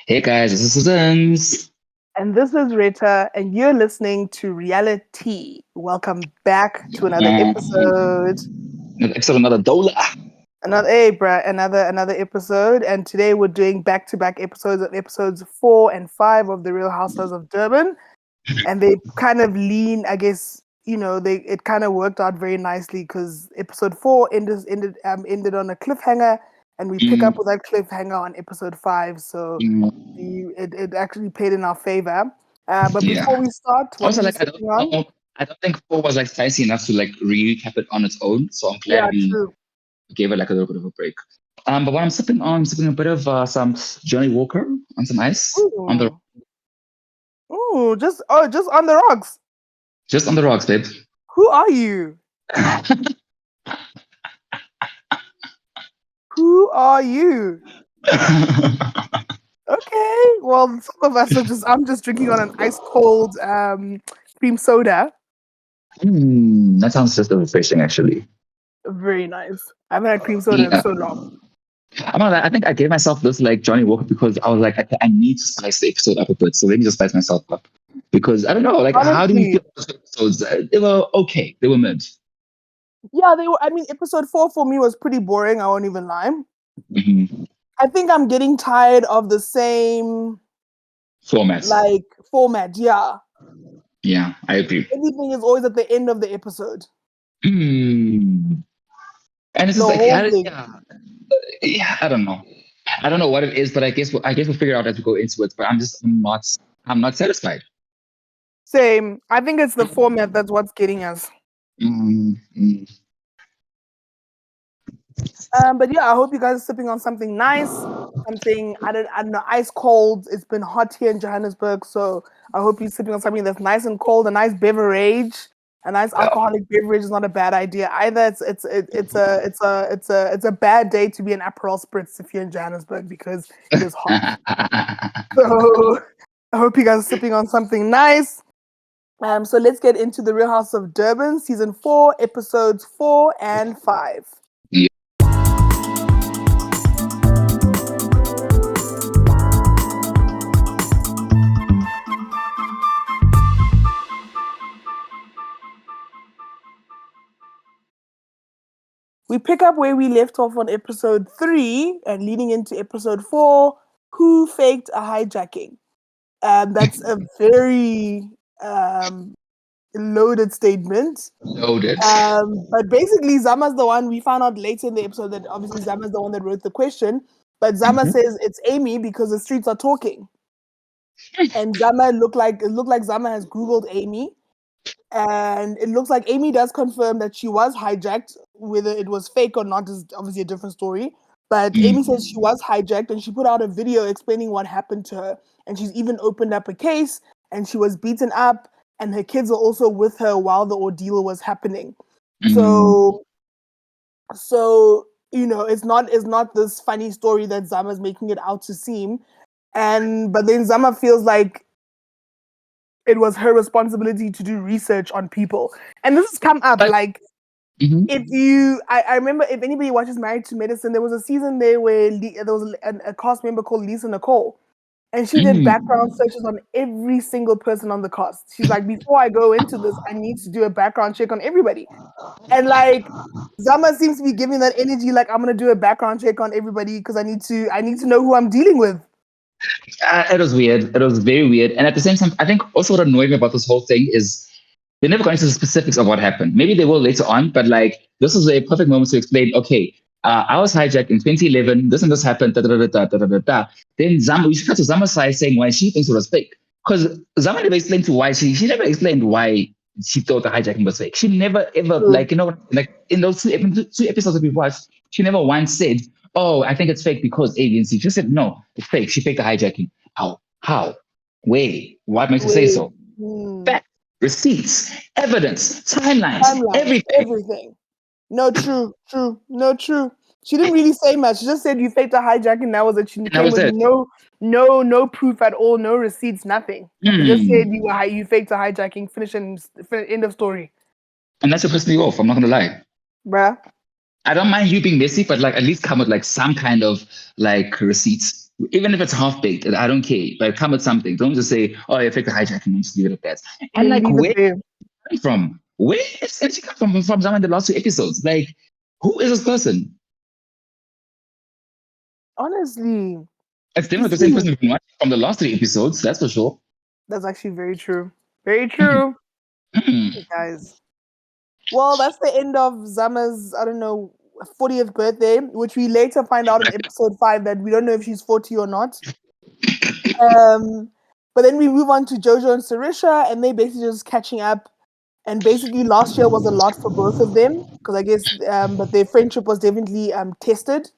Hey guys, this is Susan's. And this is Rita, and you're listening to Reali-Tea. Welcome back to another episode. Another episode, another Dola. Another episode. And today we're doing back-to-back episodes of episodes 4 and 5 of the Real Housewives of Durban. And they kind of lean, I guess, it kind of worked out very nicely because episode 4 ended on a cliffhanger, and we pick Mm, up with that cliffhanger on episode 5. So mm, it actually played in our favor. But yeah. before we start, what are Also, you like, I don't sipping on? know. I don't think four was like spicy enough to like recap it on its own. So I'm glad Yeah, we true. gave it like a little bit of a break. But what I'm sipping on, I'm sipping a bit of some Johnny Walker on some ice on the Ooh, ooh, just on the rocks. just on the rocks, babe. Who are you? Who are you? Okay, well, some of us are just. I'm just drinking on an ice cold cream soda. That sounds just refreshing, actually. Very nice. I haven't had cream soda in Yeah. so long. I'm not, I think I gave myself this like Johnny Walker because I was like, I need to spice the episode up a bit. So let me just spice myself up. Because I don't know, like, how do we Honestly, feel about those episodes? They were okay. They were mid. yeah, they were. I mean, episode 4 for me was pretty boring. I won't even lie. Hmm. I think I'm getting tired of the same Formats. like format. Yeah, Yeah, I agree. everything is always at the end of the episode. Hmm. And it's The just like, whole thing. yeah, I don't know. I don't know what it is, but I guess we'll figure it out as we go into it. But I'm not satisfied. Same. I think it's the format that's what's getting us. Mm. But yeah, I hope you guys are sipping on something nice, something I don't know, ice cold. It's been hot here in Johannesburg, so I hope you're sipping on something that's nice and cold, a nice beverage. A nice alcoholic beverage is not a bad idea either. It's a bad day to be an Aperol spritz if you're in Johannesburg because it is hot. So I hope you guys are sipping on something nice. So let's get into the Real House of Durban, season 4, episodes 4 and 5. We pick up where we left off on episode 3 and leading into episode 4. Who faked a hijacking? That's a very loaded statement. Loaded. But basically, Zama's the one we found out later in the episode that obviously Zama's the one that wrote the question. But Zama Mhm. says it's Amy because the streets are talking. And it looked like Zama has Googled Amy. And it looks like Amy does confirm that she was hijacked. Whether it was fake or not is obviously a different story. But Amy says she Mm. was hijacked and she put out a video explaining what happened to her. And she's even opened up a case and she was beaten up and her kids were also with her while the ordeal was happening. Mm. So it's not this funny story that Zama's making it out to seem. But then Zama feels like it was her responsibility to do research on people. And this has come up But like mhm. I remember if anybody watches Married to Medicine, there was a season there where there was a cast member called Lisa Nicole, and she did background Mm. searches on every single person on the cast. She's like, before I go into this, I need to do a background check on everybody. And like Zama seems to be giving that energy, like I'm gonna do a background check on everybody because I need to know who I'm dealing with. It was weird. It was very weird. And at the same time, I think also what annoyed me about this whole thing is they never got into the specifics of what happened. Maybe they will later on, but like this was a perfect moment to explain. Okay, I was hijacked in 2011. This and this happened. Da, da, da, da, da, da, da, da. Then Zama, we should cut to Zama's side saying why she thinks it was fake. Because Zama never explained to why she never explained why she thought the hijacking was fake. She never ever True. like like in those two episodes that we watched, she never once said, "Oh, I think it's fake because A, B, and C." She just said, "No, it's fake. She faked the hijacking." How? How? Where? What makes you say Wait. so? Facts, receipts, evidence, timelines, Timelines, everything. everything. No, true. No, true. She didn't really say much. She just said you faked a hijacking. That was it. She And that came was with it. no proof at all, no receipts, nothing. She just said Hmm. you faked a hijacking. Finish and end of story, And that's what pissed me off. I'm not gonna lie. bruh. I don't mind you being messy, but like at least come with like some kind of like receipts. Even if it's half baked, I don't care. But come with something. Don't just say, "Oh, you fake the hijacking," and just leave it at that. And And then like, leave it where there. come from? Where did she come from some in the last two episodes? Like, who is this person? Honestly, It's you definitely the same see, person we've been watching from the last three episodes, that's for sure. that's actually very true. Very Mm, true, mm. guys. Well, that's the end of Zama's, I don't know, 40th birthday, which we later find out in episode 5 that we don't know if she's 40 or not. Um, but then we move on to Jojo and Sarisha, and they basically just catching up. And basically, last year was a lot for both of them because I guess, but their friendship was definitely tested.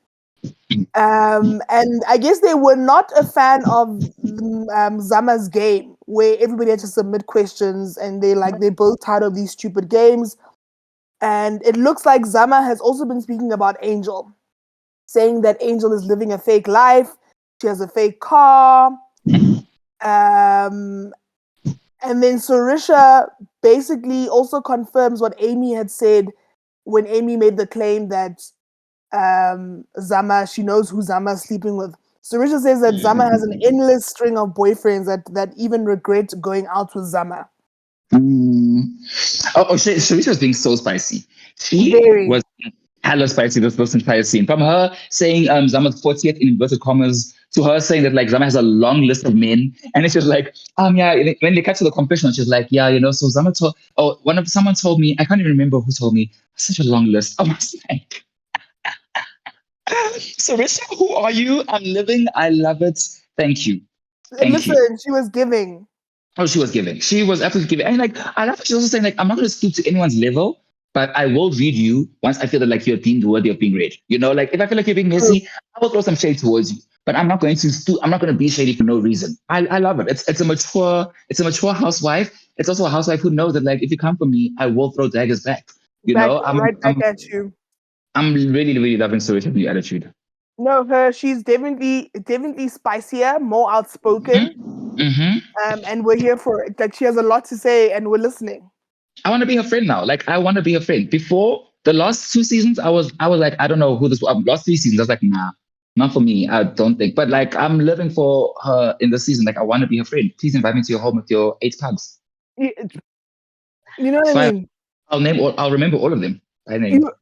And I guess they were not a fan of Zama's game, where everybody had to submit questions, and they're both tired of these stupid games. And it looks like Zama has also been speaking about Angel, saying that Angel is living a fake life. She has a fake car. Um, and then Sarisha basically also confirms what Amy had said when Amy made the claim that Zama, she knows who Zama is sleeping with. Sarisha says that Zama has an endless string of boyfriends that even regret going out with Zama. Mm. Sharice was being so spicy. She Very. was hella spicy this entire scene. From her saying Zama's 40th in inverted commas to her saying that like Zama has a long list of men. And it's just like, yeah, when they cut to the confession, she's like, yeah, so Zama told someone told me, I can't even remember who told me, such a long list. I was like, Sarissa, who are you? I'm living, I love it. Thank you. And Thank you. listen, she was giving. Oh, she was giving. She was absolutely giving. And like, I love that she's also saying, like, I'm not going to stoop to anyone's level, but I will read you once I feel that like you're deemed worthy of being read. Like if I feel like you're being True. messy, I will throw some shade towards you. But I'm not going to stoop. I'm not going to be shady for no reason. I love it. It's a mature housewife. It's also a housewife who knows that like if you come for me, I will throw daggers back. Back I'm right back I'm at you. I'm really really loving Sarita's new attitude. No, she's definitely spicier, more outspoken. Mm-hmm. And we're here for it. Like she has a lot to say and we're listening. I want to be her friend now. Like I want to be her friend. Before the last two seasons, I was like, I don't know who this was. Last three seasons, I was like, nah, not for me. I don't think. But like I'm living for her in the season. Like I want to be her friend. Please invite me to your home with your 8 pugs. You, you know what I Fine. mean? I'll remember all of them by name. You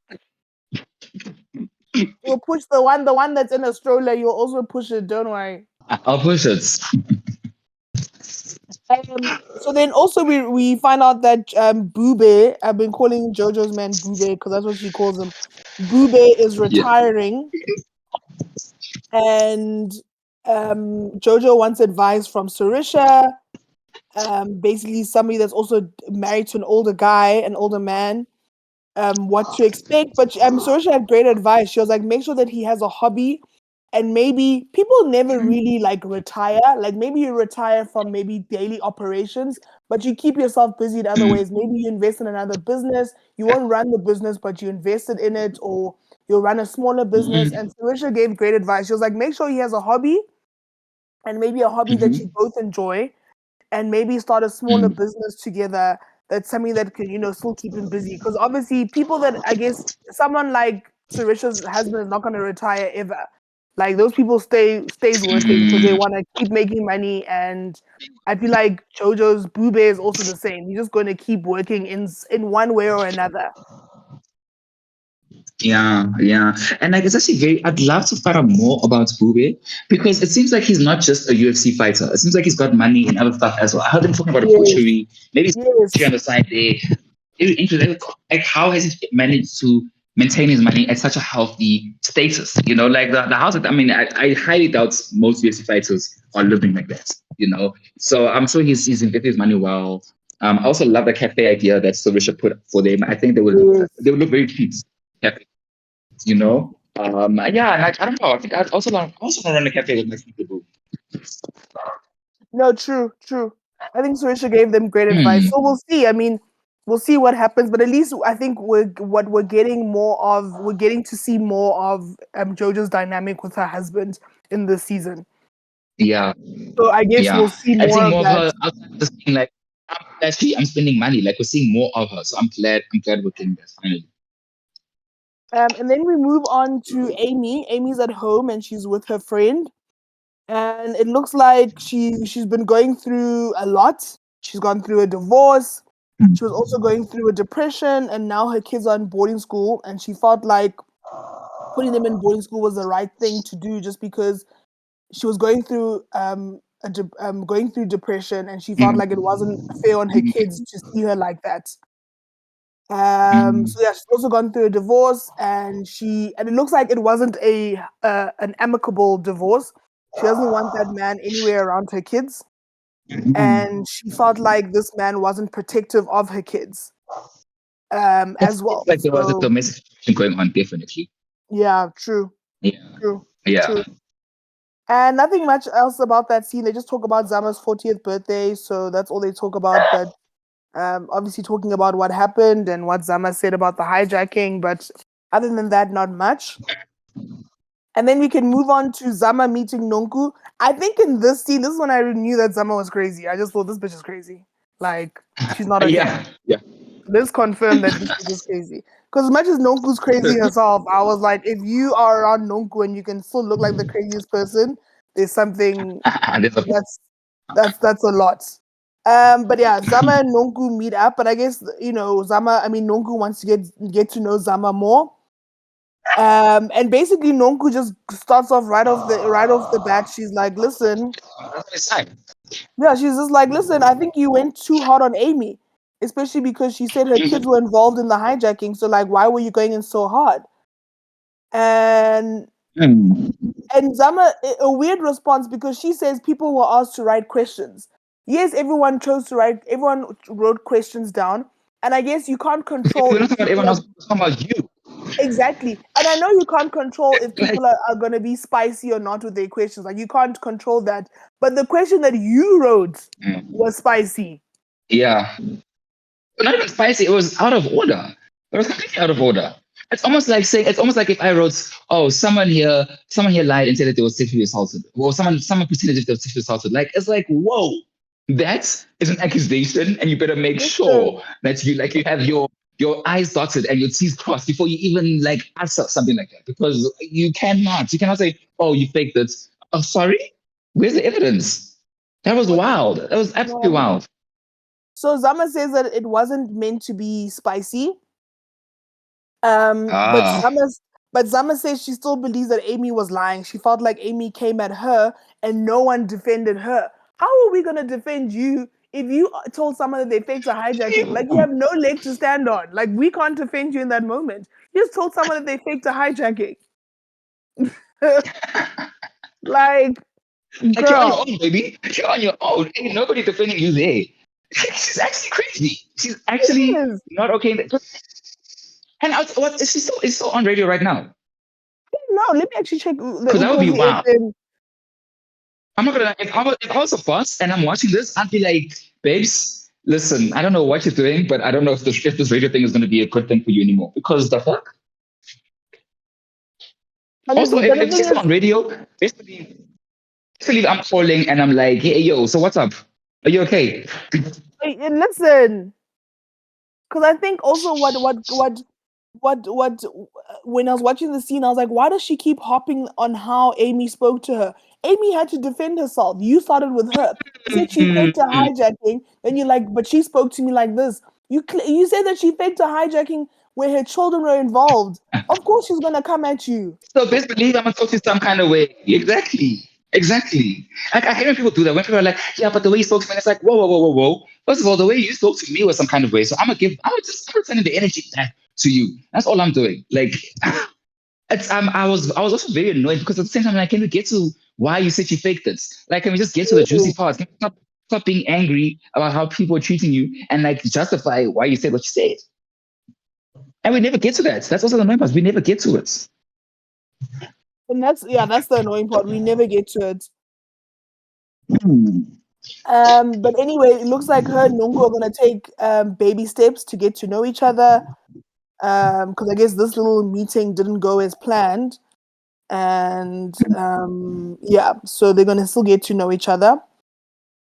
you'll push the one that's in a stroller, you'll also push it, don't worry. I'll push it. So then also we find out that Bube, I've been calling Jojo's man Bube because that's what she calls him. Bube is Yeah. retiring, and Jojo wants advice from Sarisha, basically somebody that's also married to an older guy, an older man, what to expect. But Sarisha had great advice. She was like, make sure that he has a hobby. And maybe people never really like retire. Like maybe you retire from maybe daily operations, but you keep yourself busy in other Mm, ways. Maybe you invest in another business. You won't run the business, but you invested in it, or you'll run a smaller business. mm, And Sarisha gave great advice. She was like, make sure he has a hobby, and maybe a hobby that you mhm, both enjoy, and maybe start a smaller mm, business together. That's something that can, still keep him busy. Because obviously, people that I guess someone like Sarisha's husband is not going to retire ever. Like those people stays working because they mm. want to keep making money. And I feel like JoJo's Boo Bear is also the same. He's just going to keep working in one way or another. Yeah, yeah. And like it's actually I'd love to find out more about Bube because it seems like he's not just a UFC fighter. It seems like he's got money in other stuff as well. I heard him talking about a Yes, butchery, maybe yes. on the side there. Very interesting. Like how has he managed to maintain his money at such a healthy status? Like the house. I mean, I highly doubt most UFC fighters are living like that. So I'm sure he's invested his money well. I also love the cafe idea that Sorisha put for them. I think Yes. they would look very cute. Cafe, yeah, and I don't know. I think I also want to run a cafe with my people. No, true, true. I think Surisha gave them great advice. Hmm. So we'll see. I mean, we'll see what happens. But at least I think we're getting more of. We're getting to see more of Jojo's dynamic with her husband in this season. Yeah, So I guess we'll yeah. see I'm more seeing of more of that. her outside just being like, actually, I'm spending money. Like we're seeing more of her. So I'm glad we're getting that finally. And then we move on to Amy. Amy's at home and she's with her friend. And it looks like she's been going through a lot. She's gone through a divorce. She was also going through a depression, and now her kids are in boarding school, and she felt like putting them in boarding school was the right thing to do, just because she was going through going through depression, and she felt like it wasn't fair on her kids to see her like that. So yeah, she's also gone through a divorce, and it looks like it wasn't an amicable divorce. She doesn't want that man anywhere around her kids, and she felt like this man wasn't protective of her kids as It's well. like there was a So domestic situation going on, definitely. yeah, true, Yeah. true, Yeah. true. And nothing much else about that scene. They just talk about Zama's 40th birthday, so that's all they talk about. But obviously talking about what happened and what Zama said about the hijacking, but other than that, not much. And then we can move on to Zama meeting Nonku. I think in this scene, this is when I knew that Zama was crazy. I just thought this bitch is crazy. Like, she's not okay. Yeah. Yeah. Let's confirm that this bitch is crazy. Because as much as Nonku's crazy herself, I was like, if you are around Nonku and you can still look like the craziest person, there's something There's a that's that's a lot. But yeah, Zama and Nonku meet up, but I guess Nonku wants to get to know Zama more. And basically Nonku just starts off right off the bat. She's like, listen, side. yeah, she's just like, listen, I think you went too hard on Amy, especially because she said her kids were involved in the hijacking. So like, why were you going in so hard? And Mm. And Zama, a weird response because she says people were asked to write questions. Yes, everyone wrote questions down. And I guess you can't control We're not if talking about people everyone are else, we're talking about you. exactly. And I know you can't control if Like, people are going to be spicy or not with their questions. Like you can't control that. But the question that you wrote was spicy. yeah. Not even spicy, it was out of order. It was completely out of order. It's almost like if I wrote, oh, someone here lied and said that they were sexually assaulted. Or someone pretended that they were sexually assaulted. Like it's like, whoa, that is an accusation, and you better make sure Listen, that you have your I's dotted and your T's crossed before you even like answer something like that. Because you cannot say, oh, you faked it. Oh, sorry? Where's the evidence? That was what wild. That was absolutely um, wild. so Zama says that it wasn't meant to be spicy. Um, but Ah. Zama's but Zama says she still believes that Amy was lying. She felt like Amy came at her and no one defended her. How are we gonna defend you if you told someone that they faked a hijacking? Like you have no leg to stand on. Like we can't defend you in that moment. You just told someone that they faked a hijacking. Like, Like you're on your girl, own, baby. You're on your own. Ain't nobody defending you there. She's actually crazy. She's it actually is. not okay. And what is she still is still on radio right now? No, let me actually check the Because that would be Ukozi wild. FM. I'm not gonna if I was a boss and I'm watching this, I'd be like, babes, listen, I don't know what you're doing, but I don't know if this radio thing is gonna be a good thing for you anymore. Because the fuck? Also, Honestly, but the if thing she's still is, on radio, basically I'm calling and I'm like, hey yo, so what's up? Are you okay? listen, because I think also what when I was watching the scene, I was like, why does she keep hopping on how Amy spoke to her? Amy had to defend herself. You started with her. You said she faked a Mm. hijacking. Then you're like, but she spoke to me like this. You said that she faked a hijacking where her children were involved. Of course, she's gonna come at you. So best believe I'm gonna talk to you some kind of way. Exactly. Exactly. Like I hate when people do that. When people are like, yeah, but the way you spoke to me, and it's like, whoa, whoa, whoa, whoa, whoa. First of all, the way you spoke to me was some kind of way. So I'm sending the energy back to you. That's all I'm doing. Like I was also very annoyed because at the same time, like, can we get to why you said you faked this? Like, can we just get to the juicy parts? Can we stop being angry about how people are treating you and like justify why you said what you said? And we never get to that. That's also the annoying part. We never get to it. And that's the annoying part. We never get to it. Hmm. But anyway, it looks like her and Nungu are gonna take baby steps to get to know each other. Because I guess this little meeting didn't go as planned, and yeah, so they're gonna still get to know each other.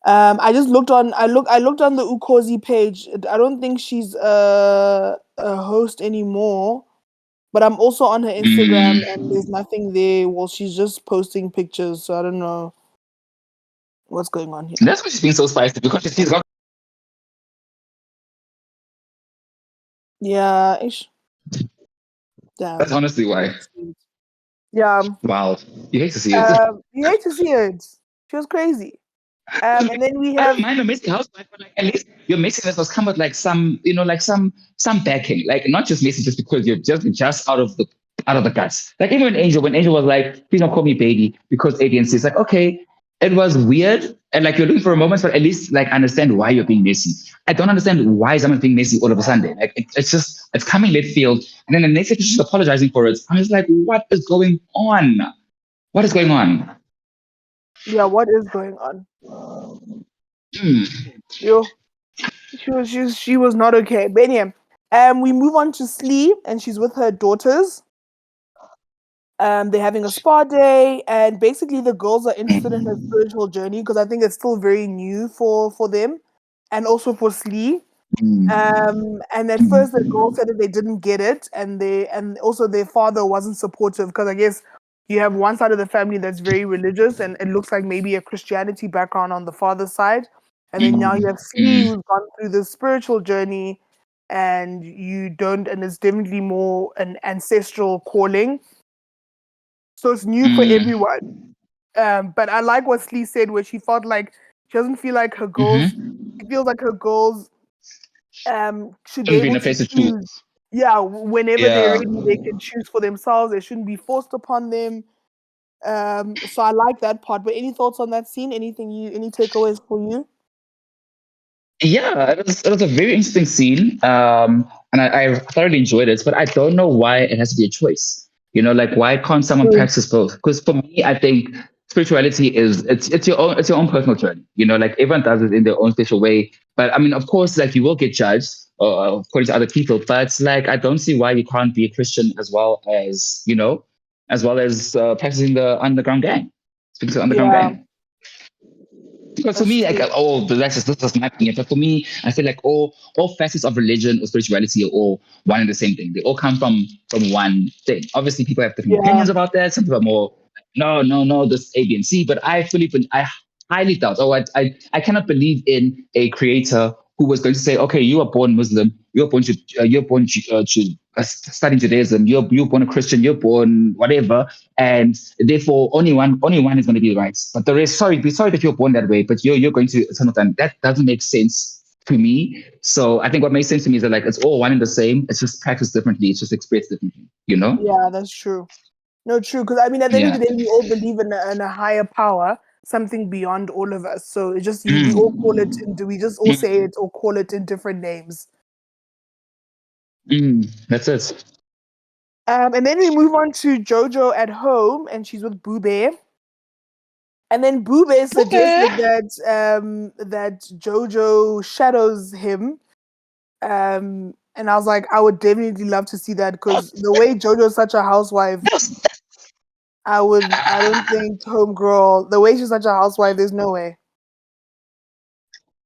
I looked on the Ukozi page. I don't think she's a host anymore, But I'm also on her Instagram, and Mm. there's nothing there. Well, she's just posting pictures, so I don't know what's going on here. That's why she's being so spicy because she's got. Yeah, ish. That's Damn. honestly I hate why. to see it. Yeah. Wow, you hate to see it. You hate to see it. She was crazy. And then we I don't have mind a messy housewife, but like at least your messiness must come with like some, you know, like some backing. Like not just messy just because you're just out of the guts. Like even when Angel was like, please don't call me baby because ADNC is like, okay, it was weird. And like you're looking for a moment, but at least like understand why you're being messy. I don't understand why someone's being messy all of a sudden. Like it's just it's coming left field. And then the next second she's apologizing for it. I'm just like, what is going on? What is going on? yeah, what is going on? Hmm. Yo, she was not okay. But anyway, we move on to Slee, and she's with her daughters. They're having a spa day, and basically the girls are interested in her spiritual journey because I think it's still very new for them, and also for Slee. And at first the girls said that they didn't get it, and also their father wasn't supportive because I guess you have one side of the family that's very religious, and it looks like maybe a Christianity background on the father's side, and then now you have Slee Mm. who's gone through the spiritual journey, and you don't, and it's definitely more an ancestral calling, so it's new for Mm. everyone. But I like what Slee said, where she felt like she doesn't feel like her goals. Mm-hmm. She feels like her goals should be Shouldn't be in able a to place to choose. choose. Yeah, whenever they're Yeah. ready, they can choose for themselves. It shouldn't be forced upon them. So I like that part. But any thoughts on that scene? Any takeaways for you? Yeah, it was a very interesting scene. And I thoroughly enjoyed it, but I don't know why it has to be a choice. You know, like why can't someone Mm. practice both? Because for me, I think spirituality is it's your own personal journey. You know, like everyone does it in their own special way. But I mean, of course, like you will get judged according to other people. But like, I don't see why you can't be a Christian as well as as well as practicing the underground gang, speaking to the underground Yeah, gang. Because for that's me, like, true. oh, but that's just my opinion. But for me, I feel like all facets of religion or spirituality are all one and the same thing. They all come from one thing. Obviously, people have different Yeah, opinions about that. Some people are more no, this A, B, and C. But I highly doubt. I cannot believe in a creator who was going to say, okay, you are born Muslim, you're born studying Judaism, you're born a Christian, you're born whatever, and therefore only one is going to be right. But the rest, sorry, be sorry that you're born that way, but you're going to eternal time. That doesn't make sense to me. So I think what makes sense to me is that like it's all one and the same. It's just practiced differently. It's just expressed differently. You know? yeah, that's true. No, true. Because I mean, at the end of Yeah. the day, we all believe in a higher power, something beyond all of us. So it just we all call it, Mm. and we just all say it or call it in different names. That's it. And then we move on to Jojo at home, and she's with Boo Bear. And then Boo Bear Okay. suggested that Jojo shadows him. And I was like, I would definitely love to see that because the way Jojo's such a housewife, I don't think homegirl, the way she's such a housewife, there's no way.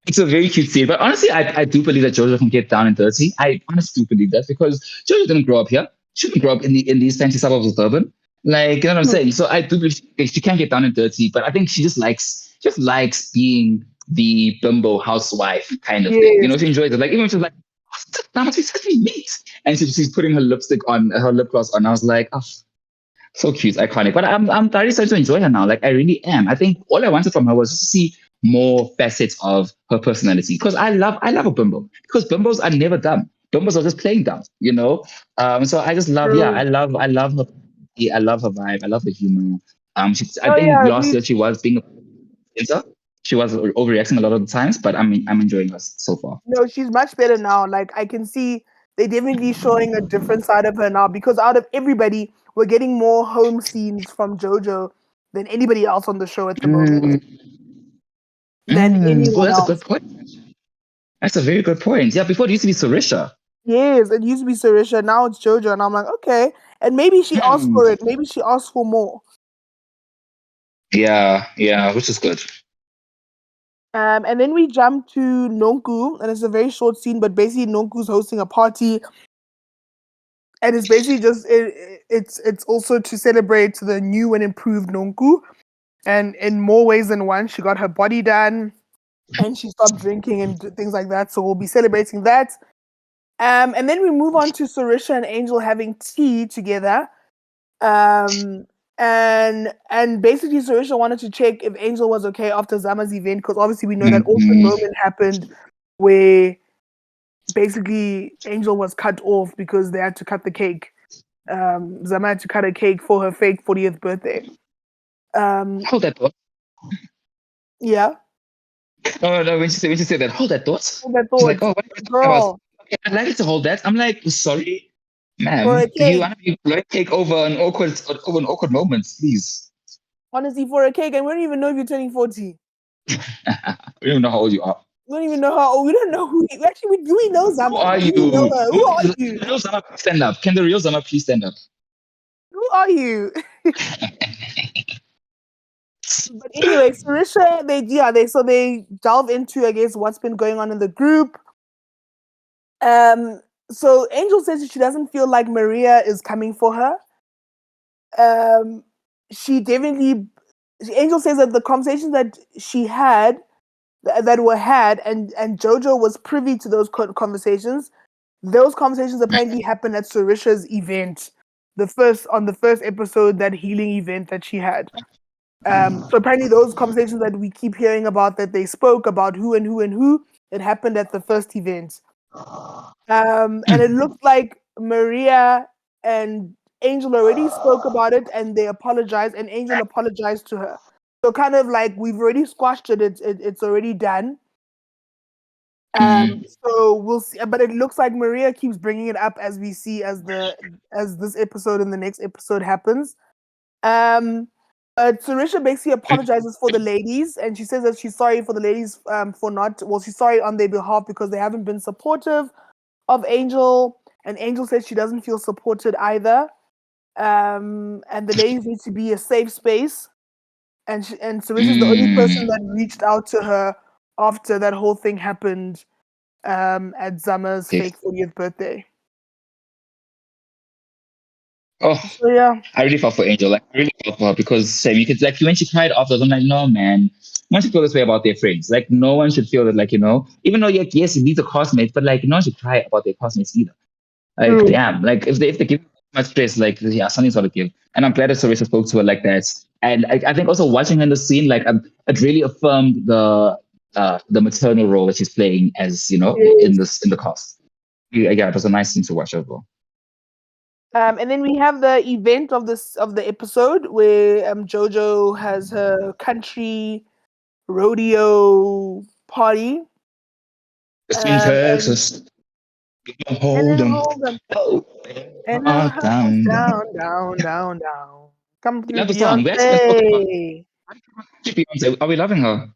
It's a very cute scene. But honestly, I do believe that Jojo can get down and dirty. I honestly do believe that because Jojo didn't grow up here. She didn't grow up in these fancy suburbs of Durban. Like, you know what I'm saying? So I do believe she can get down and dirty, but I think she just likes being the bimbo housewife kind of thing. You know, Yes. she enjoys it. Like even when she's like, now must be such a meat. And she's putting her lipstick on, her lip gloss on. I was like, oh, so cute, iconic. But I'm thoroughly starting to enjoy her now. Like I really am. I think all I wanted from her was just to see more facets of her personality. Because I love a bimbo. Because bimbos are never dumb. Bimbos are just playing dumb, you know? So I just love, yeah, True. I love her. I love her vibe. I love her humor. I Oh think yeah, last year she was being a influencer. She was overreacting a lot of the times, but I'm enjoying her so far. no, she's much better now. Like I can see they definitely showing a different side of her now because out of everybody, we're getting more home scenes from JoJo than anybody else on the show at the moment. Mm, Than well, anyone that's a good else. point. That's a very good point. Yeah, before it used to be Sarisha. Yes, it used to be Sarisha, now it's JoJo, and I'm like, okay. And maybe she asked Hmm. for it. Maybe she asked for more. Yeah, which is good. And then we jump to Nonku, and it's a very short scene, but basically Nonku's hosting a party, and it's basically just it's also to celebrate the new and improved Nonku, and in more ways than one, she got her body done, and she stopped drinking and things like that. So we'll be celebrating that. And then we move on to Sarisha and Angel having tea together. Um, and basically Sarisha wanted to check if Angel was okay after Zama's event, because obviously we know that awkward Mhm. moment happened where basically Angel was cut off because they had to cut the cake. Zama had to cut a cake for her fake 40th birthday. Hold that thought. Yeah. Oh no, when she said that, hold that thought. Hold that She's like, thought, oh, what are you talking about? girl, Okay, I'd like you to hold that. I'm like, sorry, for ma'am. a Do you cake. want to be like take over an awkward moment, please? Honestly, for a cake, and we don't even know if you're turning 40. We don't know how old you are. We don't even know how old. We don't know who. Actually, do we know Who Zama? are Do we know you? her? Who Who are is you? the real Zama? Please stand up. Can the real Zama please stand up? Who are you? But anyway, Sarisha, they delve into, I guess, what's been going on in the group. Um, so Angel says that she doesn't feel like Maria is coming for her. Um, she definitely. Angel says that the conversations that she had, that were had, and Jojo was privy to those conversations. Those conversations apparently happened at Sarisha's event, on the first episode, that healing event that she had. So apparently those conversations that we keep hearing about, that they spoke about who and who and who, it happened at the first event. And it looked like Maria and Angel already spoke about it, and they apologized, and Angel apologized to her. So kind of like we've already squashed it. It's already done. Mhm. So we'll see, but it looks like Maria keeps bringing it up as we see as this episode and the next episode happens. Um, but Sarisha basically apologizes for the ladies, and she says that she's sorry for the ladies for not. Well, she's sorry on their behalf because they haven't been supportive of Angel, and Angel says she doesn't feel supported either. And the ladies need to be a safe space, and Sarisha's the only person Mm. that reached out to her after that whole thing happened at Zama's Okay. fake 40th birthday. Oh, So yeah, I really felt for Angel. Like, I really felt for her because same. You could like when she cried afterwards. I'm like, no, man. No one should feel this way about their friends. Like, no one should feel that. Like, even though yes, these are classmates, but like, no one should cry about their classmates either. Like, true. damn. Like, if they give much stress, like, yeah, something's got to give. And I'm glad that Sarissa spoke to her like that. And I think also watching her in the scene, like, it really affirmed the maternal role that she's playing as in Yes. the cast. Yeah, it was a nice thing to watch as well. And then we have the event of the episode where Jojo has her country rodeo party. The swing And Texas, hold then 'em, hold them. oh, And her house down, down. down, down, down, down. Come We through love the song. We actually spoke about Beyonce. Beyonce. Are we loving her?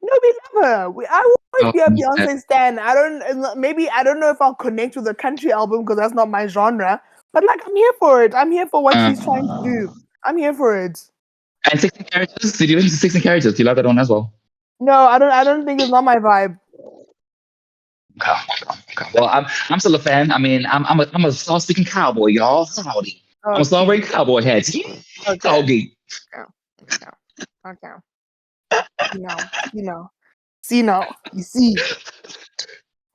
No, we love her. I will always Oh, be a Beyonce stan. Maybe I don't know if I'll connect with a country album because that's not my genre. But like, I'm here for it. I'm here for what uh, she's trying to do. I'm here for it. and 16 characters. Did you listen to 16 characters? Do you love that one as well? No, I don't. I don't think it's not my vibe. Okay, okay. Well, I'm still a fan. I mean, I'm a star speaking cowboy, y'all. Howdy. I'm a star Okay. wearing cowboy hats. Yeah, Okay. doggy. Okay. Okay. Okay. You know. See now. You see.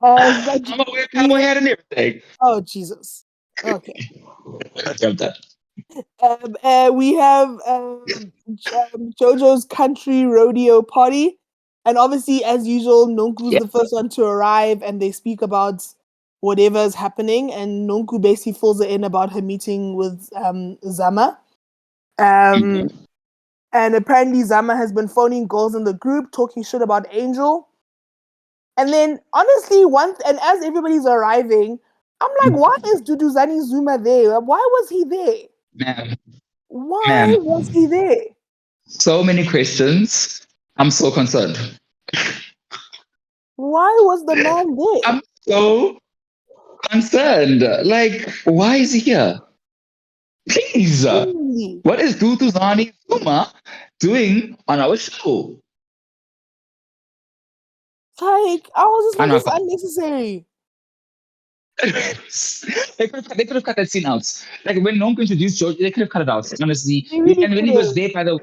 But I'm gonna wear a cowboy we. hat and everything. Oh Jesus. Okay. I'm done. We have JoJo's country rodeo party, and obviously, as usual, Nonku's Yeah. the first one to arrive, and they speak about whatever is happening, and Nonku basically fills it in about her meeting with Zama. Um, Mhm. and apparently, Zama has been phoning girls in the group, talking shit about Angel. And then, honestly, and as everybody's arriving, I'm like, why is Duduzani Zuma there? Why was he there? Ma'am, Why ma'am, was he there? so many questions. I'm so concerned. Why was the man there? I'm so concerned. Like, why is he here? Please. Really? What is Duduzani Zuma doing on our show? Like, I was just I like, know. this is unnecessary. They could have cut that scene out. Like when Nonk introduced George, they could have cut it out. Honestly, They really and when could he was have. there by the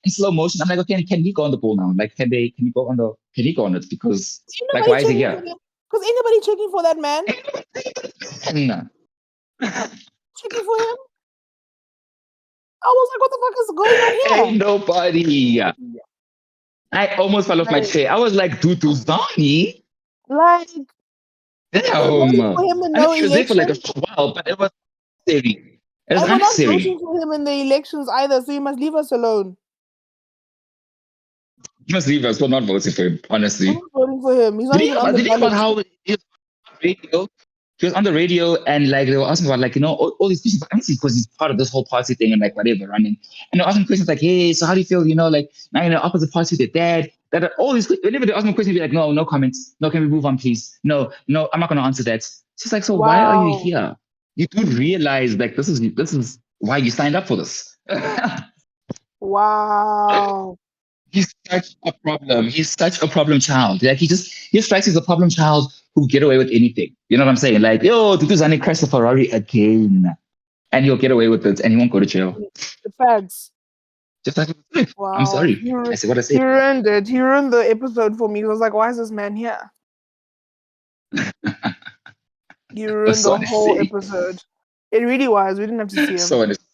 in slow motion, I'm like, okay, can he go on the ball now? Like, can he go on the? Can he go on it? Because Ain't like, nobody why is he checking for here? him. Because ain't nobody checking for that man. And, Checking for him. I was like, what the fuck is going on ain't nobody. here? I almost fell off my chair. I was like, dude, Zani. Like, we're voting Damn. for him in I know no she was there for like a election, while, but it was necessary. It was and we're not voting unnecessary. for him in the elections either. So you must leave us alone. You must leave us. We're not voting for him, We're honestly. not voting for him. He's not even on the Did you hear about ballot. how he was on the radio? He was on the radio and like they were asking about like, all these questions, honestly, because he's part of this whole party thing and like whatever running. And they're asking questions like, hey, so how do you feel, like now you're in the opposite party with your dad? That all these whenever they ask me questions, be like, no comments. No, can we move on, please? No, I'm not gonna answer that. She's like, so why are you Wow. here? You do realize like this is why you signed up for this. Wow. He's such a problem. He's such a problem child. Like he strikes as a problem child who get away with anything. You know what I'm saying? Like, yo, Tutuzani crashed the Ferrari again. And he'll get away with it and he won't go to jail. The facts. Just like I'm Wow. sorry. I said what I He said. ruined it. He ruined the episode for me. I was like, why is this man here? He ruined So the whole unnecessary. episode. It really was. We didn't have to see him. So unnecessary.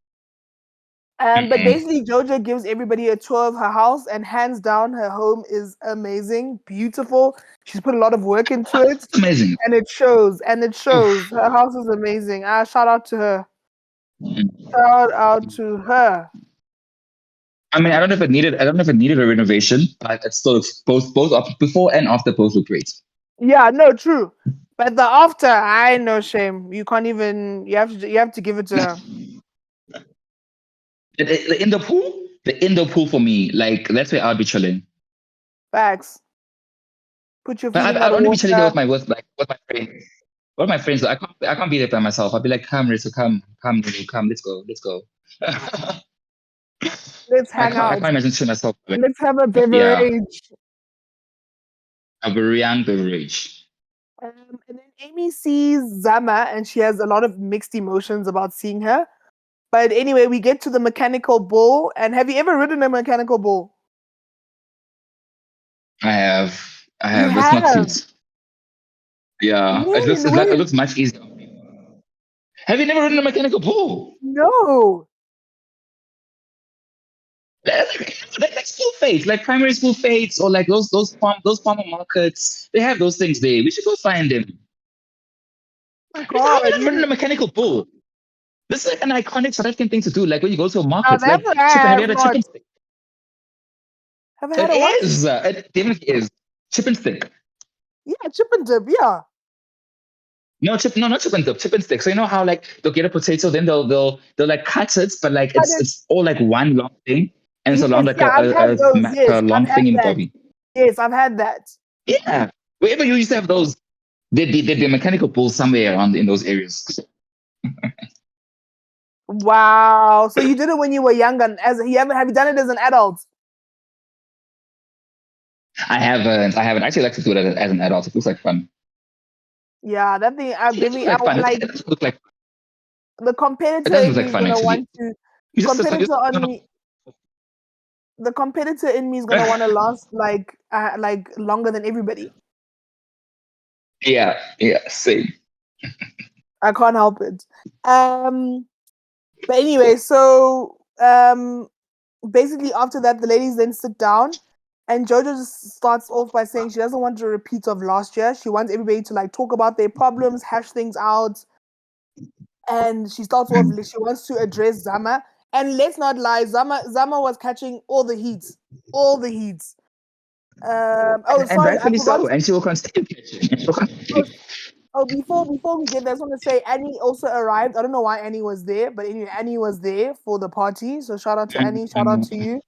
But basically, Jojo gives everybody a tour of her house, and hands down, her home is amazing, beautiful. She's put a lot of work into it, It's amazing. and it shows. And it shows. Oof. Her house is amazing. Shout out to her. Mm. Shout out to her. I mean, I don't know if it needed a renovation, but it still looks both up before and after both look great. Yeah, no, true. But the after, I no shame. You can't even. You have to give it to her. The indoor pool for me, like that's where I'd be chilling. Facts. Put your feet But in I'd that only be chilling there water. with my friends. With my friends, I can't be there by myself. I'd be like, come, Rizzo, come, Lulu, come, let's go. Let's I hang out. can't imagine seeing myself. Like, Let's have a yeah, beverage. a very young beverage. And then Amy sees Zama, and she has a lot of mixed emotions about seeing her. But anyway, we get to the mechanical bull. And have you ever ridden a mechanical bull? I have. You It's not have. cute. Yeah, Man, it looks much easier. Have you never ridden a mechanical bull? no. Like school fates, like primary school fates, or like those farmer markets. They have those things there. We should go find them. Oh my How have you God. never ridden a mechanical bull? This is like an iconic South African thing to do. Like when you go to a market, South like Africa, I have have you had a not. chicken stick? Have I It had a what? is. It definitely is. Chip and stick. Yeah, chip and dip. Yeah. No, not chip and dip, chip and stick. So you know how like they'll get a potato, then they'll like cut it, but like But it's all like one long thing, and it's along yes, like yeah, I've had those. a Yes, I've long had thing in that. Bobby. Yes, I've had that. Yeah, wherever you used to have those, the mechanical bulls somewhere around in those areas. Wow. So you did it when you were younger. Have you done it as an adult? I haven't. I actually like to do it as an adult. It looks like fun. Yeah, that thing. It looks like fun. Like It does look like the it competitor does in look me like is fun gonna actually. want to. You just Competitor on me. The competitor in me is gonna want to last like longer than everybody. yeah, same. I can't help it. But anyway, so basically after that, the ladies then sit down, and Jojo just starts off by saying she doesn't want a repeat of last year. She wants everybody to like talk about their problems, hash things out, and she starts off. She wants to address Zama, and let's not lie, Zama was catching all the heat, all the heat. Oh, And sorry, I rightfully forgot. so. And she will continue catching. Oh, before we get there, I just want to say Annie also arrived. I don't know why Annie was there, but anyway, Annie was there for the party. So shout out to Annie. Shout out to you.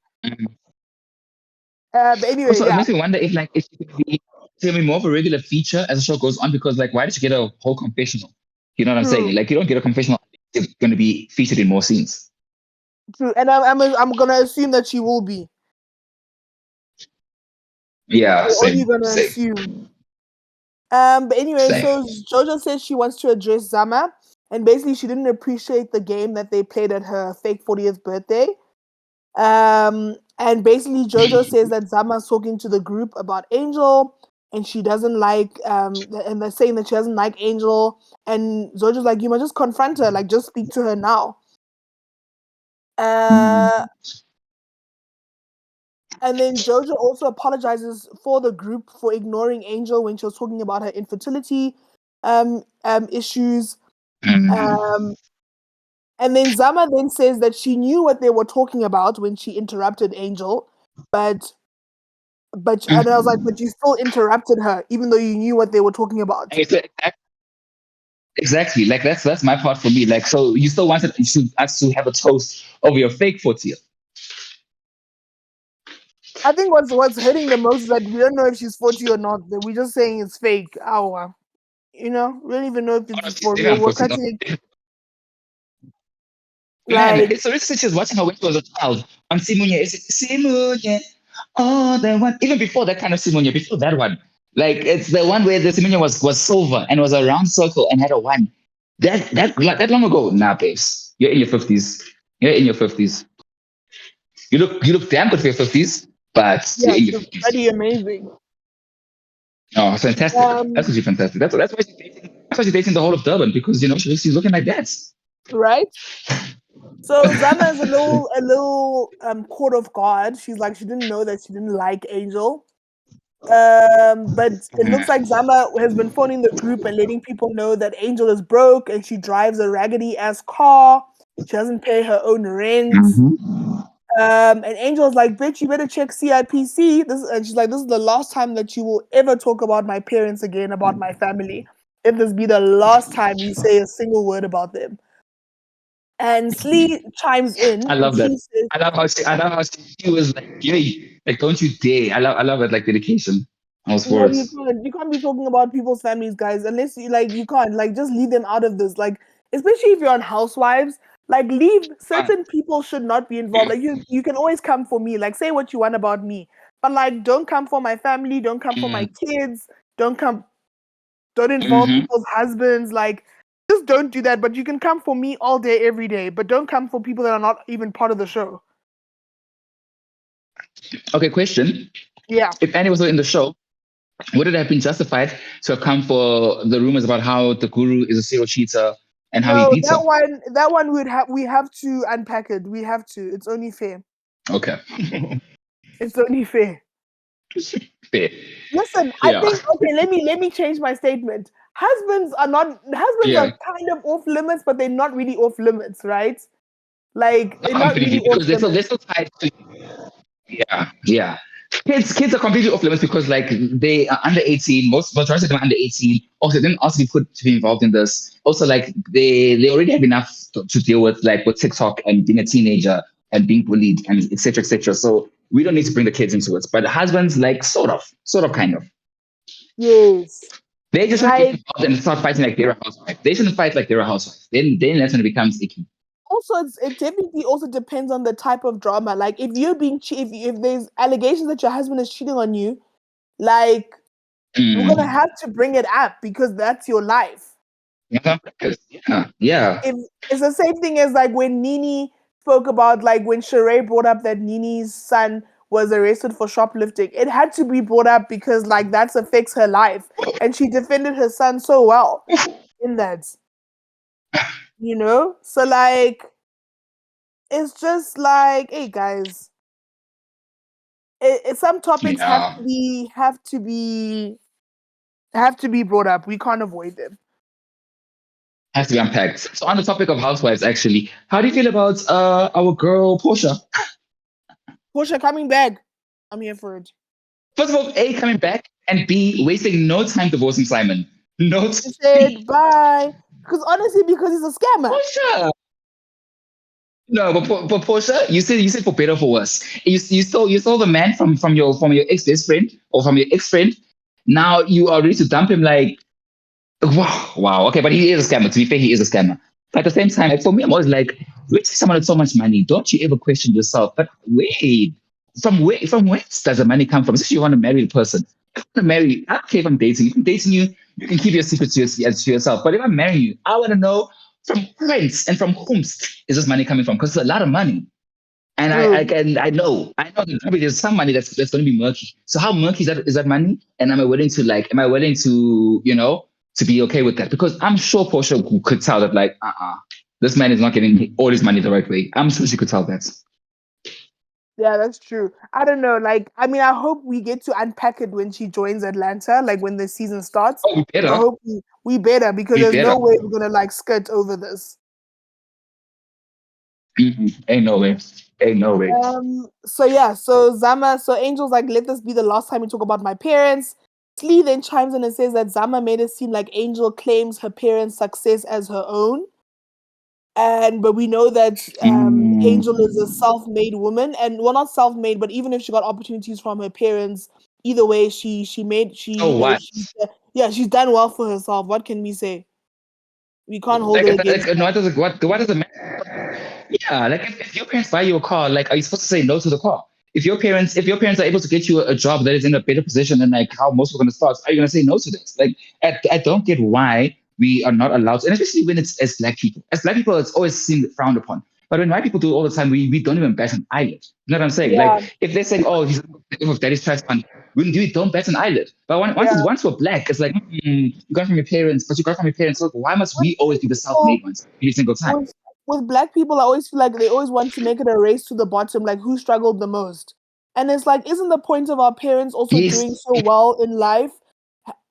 But anyway, Also, it yeah. makes me wonder if she could be more of a regular feature as the show goes on, because like why did you get a whole confessional? You know what I'm True. saying? Like you don't get a confessional; it's going to be featured in more scenes. True, and I'm gonna assume that she will be. Yeah, We're only same, gonna same. assume. But anyway, Same. so Jojo says she wants to address Zama, and basically she didn't appreciate the game that they played at her fake 40th birthday. And basically Jojo says that Zama's talking to the group about Angel, and she doesn't like and they're saying that she doesn't like Angel, and Jojo's like, you must just confront her, like just speak to her now. Mm. And then Jojo also apologizes for the group for ignoring Angel when she was talking about her infertility issues. Mm. Um, and then Zama then says that she knew what they were talking about when she interrupted Angel, but and I was like, but you still interrupted her even though you knew what they were talking about. Exactly. Like that's my part for me. Like, so you still wanted us to have a toast over your fake 40th. I think what's hurting the most is that we don't know if she's 40 or not. That we're just saying it's fake. Our, we don't even know if it's Honestly, for maybe real. I'm We're posting. cutting it Man, like it's already since she was watching her when she was a child on Simunye. Is it Simunye? Oh, the one even before that kind of Simunye, before that one. Like it's the one where the Simunye was silver and was a round circle and had a one. That long ago. Nah, babes. You're in your 50s. You're in your 50s. You look damn good for your 50s, but yeah, you're in your she's 50s. pretty amazing. Oh, fantastic. That's Um, actually fantastic. That's why she's dating. That's why she's dating the whole of Durban because she's looking like that. right? So Zama is a little caught off guard. She's like she didn't know that she didn't like Angel. But it looks like Zama has been phoning the group and letting people know that Angel is broke and she drives a raggedy ass car. She doesn't pay her own rent. Mm-hmm. And Angel's like, bitch, you better check CIPC. And she's like, this is the last time that you will ever talk about my parents again, about my family. If this be the last time you say a single word about them. And Slee chimes in I and love that. she says, I love how she was like, yay, like don't you dare. I love that like dedication. Those no, you words. can't. You can't be talking about people's families, guys, unless you can't. Like, just leave them out of this. Like, especially if you're on Housewives, like, leave certain people should not be involved. Like, you can always come for me. Like, say what you want about me, but like, don't come for my family. Don't come for my kids. Don't come. Don't involve Mm-hmm. people's husbands. Like, just don't do that. But you can come for me all day, every day. But don't come for people that are not even part of the show. Okay, question. Yeah. If Annie was in the show, would it have been justified to have come for the rumors about how the guru is a serial cheater and how he No, beats her? that one we have to unpack it. We have to. It's only fair. Okay. It's only fair. Fair. Listen, I Yeah. think okay, let me change my statement. Husbands are Yeah. kind of off limits, but they're not really off limits, right? Like Not they're not completely really off because they're limits. still tied to. Yeah, yeah. Kids are completely off limits because like they are under 18. Most majority of them are under 18. Also, they didn't ask to be put to be involved in this. Also, like they already have enough to deal with like with TikTok and being a teenager and being bullied and etc. etc. So we don't need to bring the kids into it. But the husbands, like sort of, kind of. Yes. They just shouldn't get Like involved and start fighting like they're a housewife. They shouldn't fight like they're a housewife. Then that's when it becomes icky. also it definitely also depends on the type of drama. Like if you're being if there's allegations that your husband is cheating on you, like you're gonna Mm. have to bring it up because that's your life. Yeah, yeah. If it's the same thing as like when Nini spoke about like when Sheree brought up that Nini's son was arrested for shoplifting. It had to be brought up because like that affects her life. And she defended her son so well in that, you know? So like it's just like, hey guys, some topics have Yeah. to be brought up. We can't avoid them. Has to be unpacked. So on the topic of housewives, actually, how do you feel about our girl Portia? Portia coming back. I'm here for it. First of all, A coming back and B wasting no time divorcing Simon. No She said bye. Because honestly, because he's a scammer. Portia. No, but Portia, you said for better or for worse. You stole the man from your ex best friend or from your ex friend. Now you are ready to dump him like wow. Okay, but he is a scammer. To be fair, he is a scammer. But at the same time, like, for me, I'm always like, when you see someone with so much money, don't you ever question yourself? But wait, from where does the money come from? Especially if you want to marry a person. If you want to marry, I don't care if I'm dating. If I'm dating you, you can keep your secret to yourself. But if I marry you, I want to know from whence and from whom is this money coming from? Because it's a lot of money. And True. I know that probably there's some money that's going to be murky. So how murky is that money? And am I willing to, to be okay with that? Because I'm sure Portia could tell that like, this man is not getting all his money the right way. I'm sure she could tell that. Yeah, that's true. I don't know. Like, I mean, I hope we get to unpack it when she joins Atlanta, like when the season starts. Oh, we I better. hope we better because We there's better. no way we're gonna like skirt over this. Ain't no way. Ain't no way. So yeah, so Angel's like, let this be the last time we talk about my parents. Slee then chimes in and says that Zama made it seem like Angel claims her parents' success as her own. But we know that Mm. Angel is a self-made woman, and well, not self-made, but even if she got opportunities from her parents, either way, she made she So you know what? she yeah she's done well for herself. What can we say? We can't hold Like, it against her. what does it matter? Yeah, like if your parents buy you a car, like are you supposed to say no to the car? If your parents are able to get you a job that is in a better position than like how most people are gonna start, are you gonna say no to this? Like I don't get why we are not allowed to, and especially when it's as black people. As black people, it's always seemed frowned upon. But when white people do it all the time, we don't even bat an eyelid. You know what I'm saying? Yeah, Like if they're saying, "Oh, he's if daddy's trash fund," we don't bat an eyelid. But yeah. once we're black, it's like you got it from your parents, but you got it from your parents. Look, why must With we always black be the people, self-made ones every single time? with with black people, I always feel like they always want to make it a race to the bottom, like who struggled the most. And it's like, isn't the point of our parents also Yes, doing so well in life,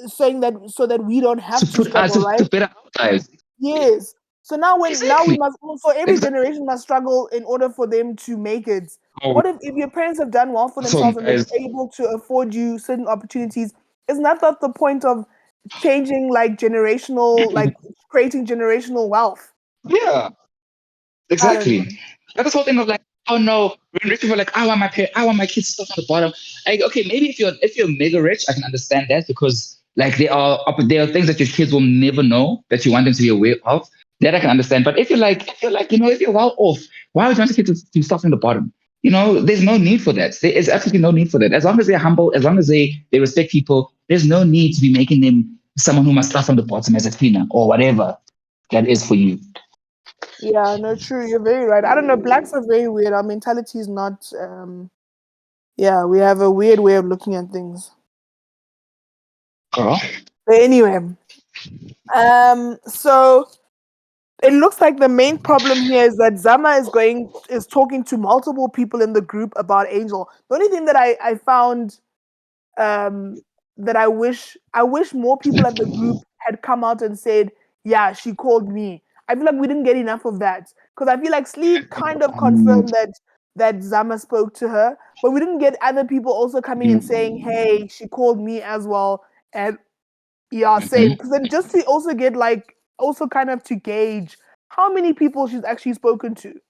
saying that so that we don't have to to put us struggle, right? to better our lives. Yes. So now we Exactly. must so every Exactly. generation must struggle in order for them to make it. Oh, What if your parents have done well for so themselves and guys, they're able to afford you certain opportunities? Isn't that the point of changing like generational, like creating generational wealth? yeah, I don't exactly. know. Like this whole thing of like, oh no, when rich people are like, I want my kids to start from the bottom. Like, okay, maybe if you're mega rich, I can understand that because like there are things that your kids will never know that you want them to be aware of. That I can understand. But if you're like, if you're well off, why would you want your kids to start from the bottom? There's no need for that. There is absolutely no need for that. As long as they're humble, as long as they respect people, there's no need to be making them someone who must start from the bottom as a cleaner or whatever that is for you. Yeah, no, true. You're very right. I don't know. Blacks are very weird. Our mentality is not. Yeah, we have a weird way of looking at things. Girl. But anyway, so it looks like the main problem here is that Zama is talking to multiple people in the group about Angel. The only thing that I found um that I wish more people at the group had come out and said, yeah, she called me. I feel like we didn't get enough of that. Because I feel like Sleep kind of Um, confirmed that Zama spoke to her, but we didn't get other people also coming and saying, hey, she called me as well. And yeah, same. mhm. Because then just to also get like also kind of to gauge how many people she's actually spoken to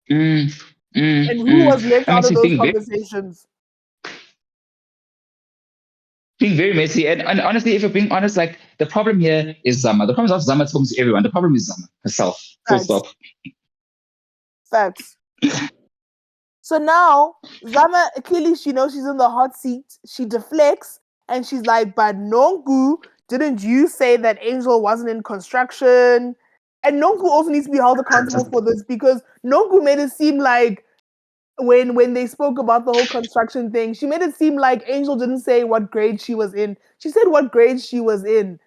Mm, and who was left out of Honestly, those conversations. being very messy. And honestly, if you're being honest, like the problem here is Zama. The problem is not Zama talking to everyone. The problem is Zama herself. Full Facts. stop. Facts. So now Zama clearly she knows she's in the hot seat. She deflects and she's like, "But Nongu, didn't you say that Angel wasn't in construction?" And Nongu also needs to be held accountable for this because Nongu made it seem like when they spoke about the whole construction thing, she made it seem like Angel didn't say what grade she was in. She said what grade she was in.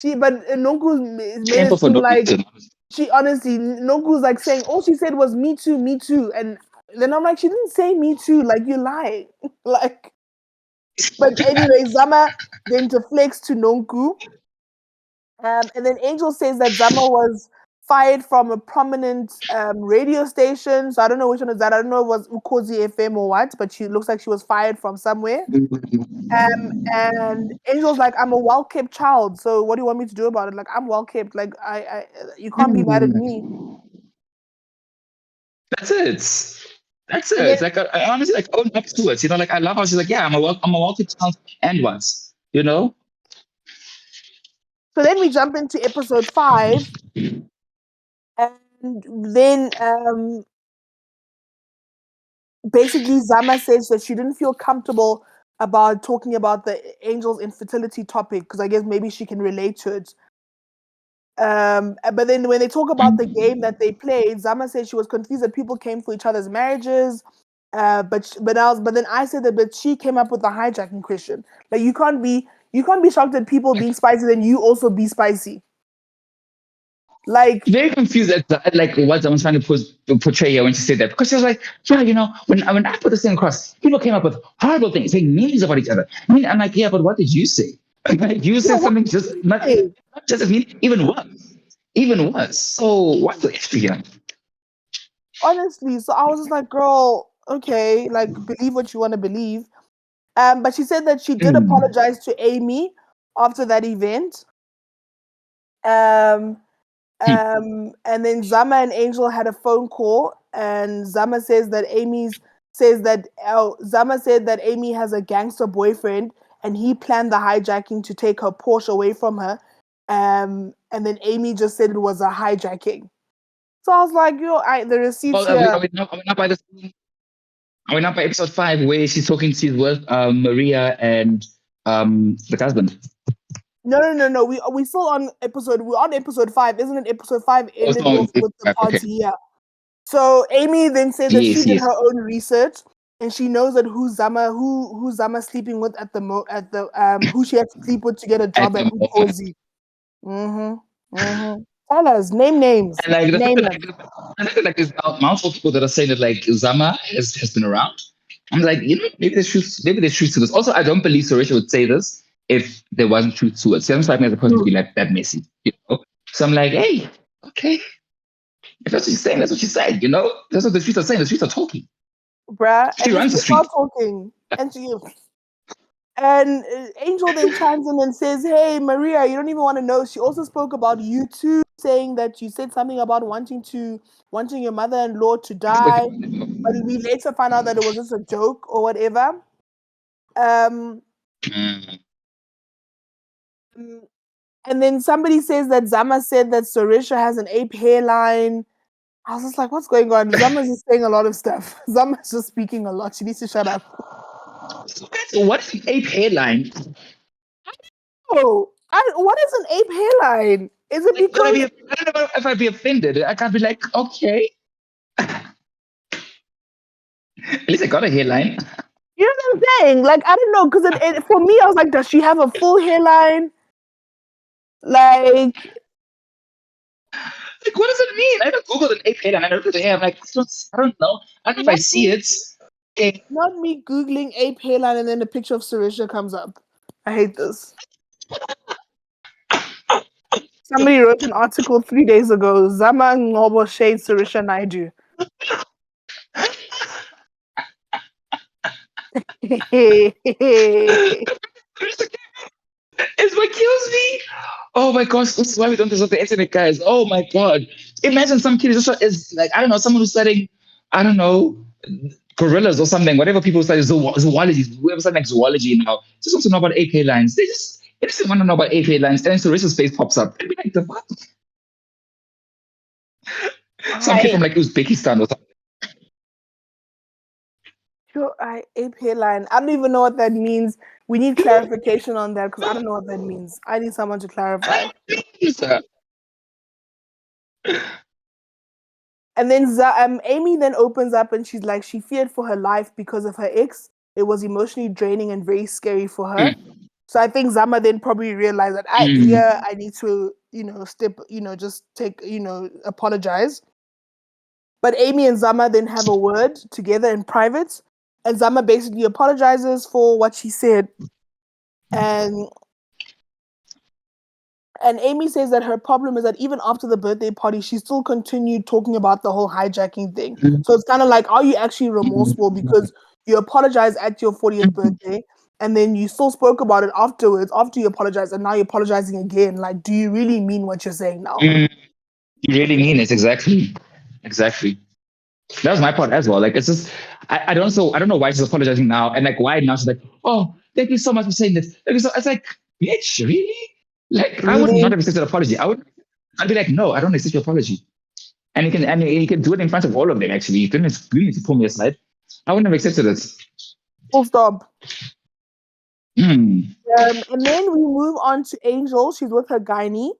But Nongu made Shameful it for seem no like reason. she honestly Nogu's like saying all she said was me too, and then I'm like she didn't say me too, like you lie, like. But anyway, Zama then deflects to Nongu, and then Angel says that Zama was fired from a prominent radio station. So I don't know which one is that. I don't know if it was Ukozi FM or what, but she looks like she was fired from somewhere. And Angel's like, I'm a well kept child. So what do you want me to do about it? Like I'm well kept. Like you can't be mad at me. That's it. That's And then it. Like I honestly like own up to it. Like I love how she's like, yeah, I'm a wealthy child and what? You know? so then we jump into episode 5, and then basically Zama says that she didn't feel comfortable about talking about the Angel's infertility topic because I guess maybe she can relate to it. But then when they talk about the game that they played, Zama said she was confused that people came for each other's marriages. But then I said that but she came up with the hijacking question. Like you can't be shocked at people being spicy, then you also be spicy. Like Very confused at like what I was trying to portray here when she said that, because she was like, yeah, when I put this thing across, people came up with horrible things, saying memes about each other. I mean, I'm like, yeah, but what did you say? Like, you yeah, said what something did just you not, say? not just as mean, even worse. So what's the issue here? Honestly, so I was just like, girl, okay, like believe what you want to believe. But she said that she did Mm. apologize to Amy after that event. Um, and then Zama and Angel had a phone call, and Zama says that Zama said that Amy has a gangster boyfriend, and he planned the hijacking to take her Porsche away from her. And then Amy just said it was a hijacking. So I was like, the receipts Well, here. are we not by this? Are we not by episode 5 where she's with Maria and the husband? No. We still on episode. We're on episode 5, isn't it? Episode 5 Oh, ended so off with the okay. party. Yeah. So Amy then said that she Yes, did yes. her own research and she knows that who Zama's sleeping with at the who she had to sleep with to get a At job at the moment. Ukozi. Tell us, name names, And like the fact name that them. like there's multiple people that are saying that like Zama has been around. I'm like, maybe there's truth to this. Also, I don't believe Sarisha would say this if there wasn't truth to it. She doesn't strike me as a person to be like that messy, you know. So I'm like, hey, okay, if that's what she's saying, that's what she's saying, you know. That's what the streets are saying. The streets are talking. Bruh, She and the runs the streets are street. talking. And Angel then chimes in and says, "Hey, Maria, you don't even want to know. She also spoke about you too, saying that you said something about wanting your mother-in-law to die, but we later found out that it was just a joke or whatever." Um, Mm. and then somebody says that Zama said that Sorisha has an ape hairline. I was just like, "What's going on?" Zama's just saying a lot of stuff. Zama's just speaking a lot. She needs to shut up. So what is an ape hairline? Oh, what is an ape hairline? Is it Like, because I don't know if I'd be offended. I can't be like, okay, at least I got a hairline. you know what I'm saying? Like, I don't know, because for me, I was like, does she have a full hairline? Like, Like, what does it mean? I don't Google an ape hairline. I don't know the hair. I'm like, I don't know. I don't know if I not see me, it. Okay. not me Googling ape hairline and then a picture of Sarisha comes up. I hate this. Somebody wrote an article 3 days ago. Zama Ngobo shades Sarisha Naidu. It's what kills me. Oh my gosh, this is why we don't deserve the internet, guys. Oh my god. Imagine some kid is like, I don't know, someone who's studying, I don't know, gorillas or something, whatever people study, zoology, whoever studying like zoology now, just wants to know about AK lines. They just want to know about AK lines, and then Sarissa's face pops up. They'd be like, the what? Some kid I from like Uzbekistan or something. I ape hairline. I don't even know what that means. We need clarification on that because I don't know what that means. I need someone to clarify. And then Amy then opens up and she's like, she feared for her life because of her ex. It was emotionally draining and very scary for her. So I think Zama then probably realized that I need to, just take, apologize. But Amy and Zama then have a word together in private. And Zama basically apologizes for what she said. And Amy says that her problem is that even after the birthday party, she still continued talking about the whole hijacking thing. So it's kind of like, are you actually remorseful because you apologized at your 40th birthday and then you still spoke about it afterwards, after you apologized, and now you're apologizing again? Like, do you really mean what you're saying now? You really mean it, exactly. Exactly. That was my part as well. Like, it's just, I don't know why she's apologizing now. And like, why now she's like, oh, thank you so much for saying this. It's like, bitch, really? Like, I would not Really? have accepted an apology. I'd be like, no, I don't accept your apology. And you can do it in front of all of them, actually. You need to pull me aside. I wouldn't have accepted it. Full stop. Mm. And then we move on to Angel. She's with her gynae,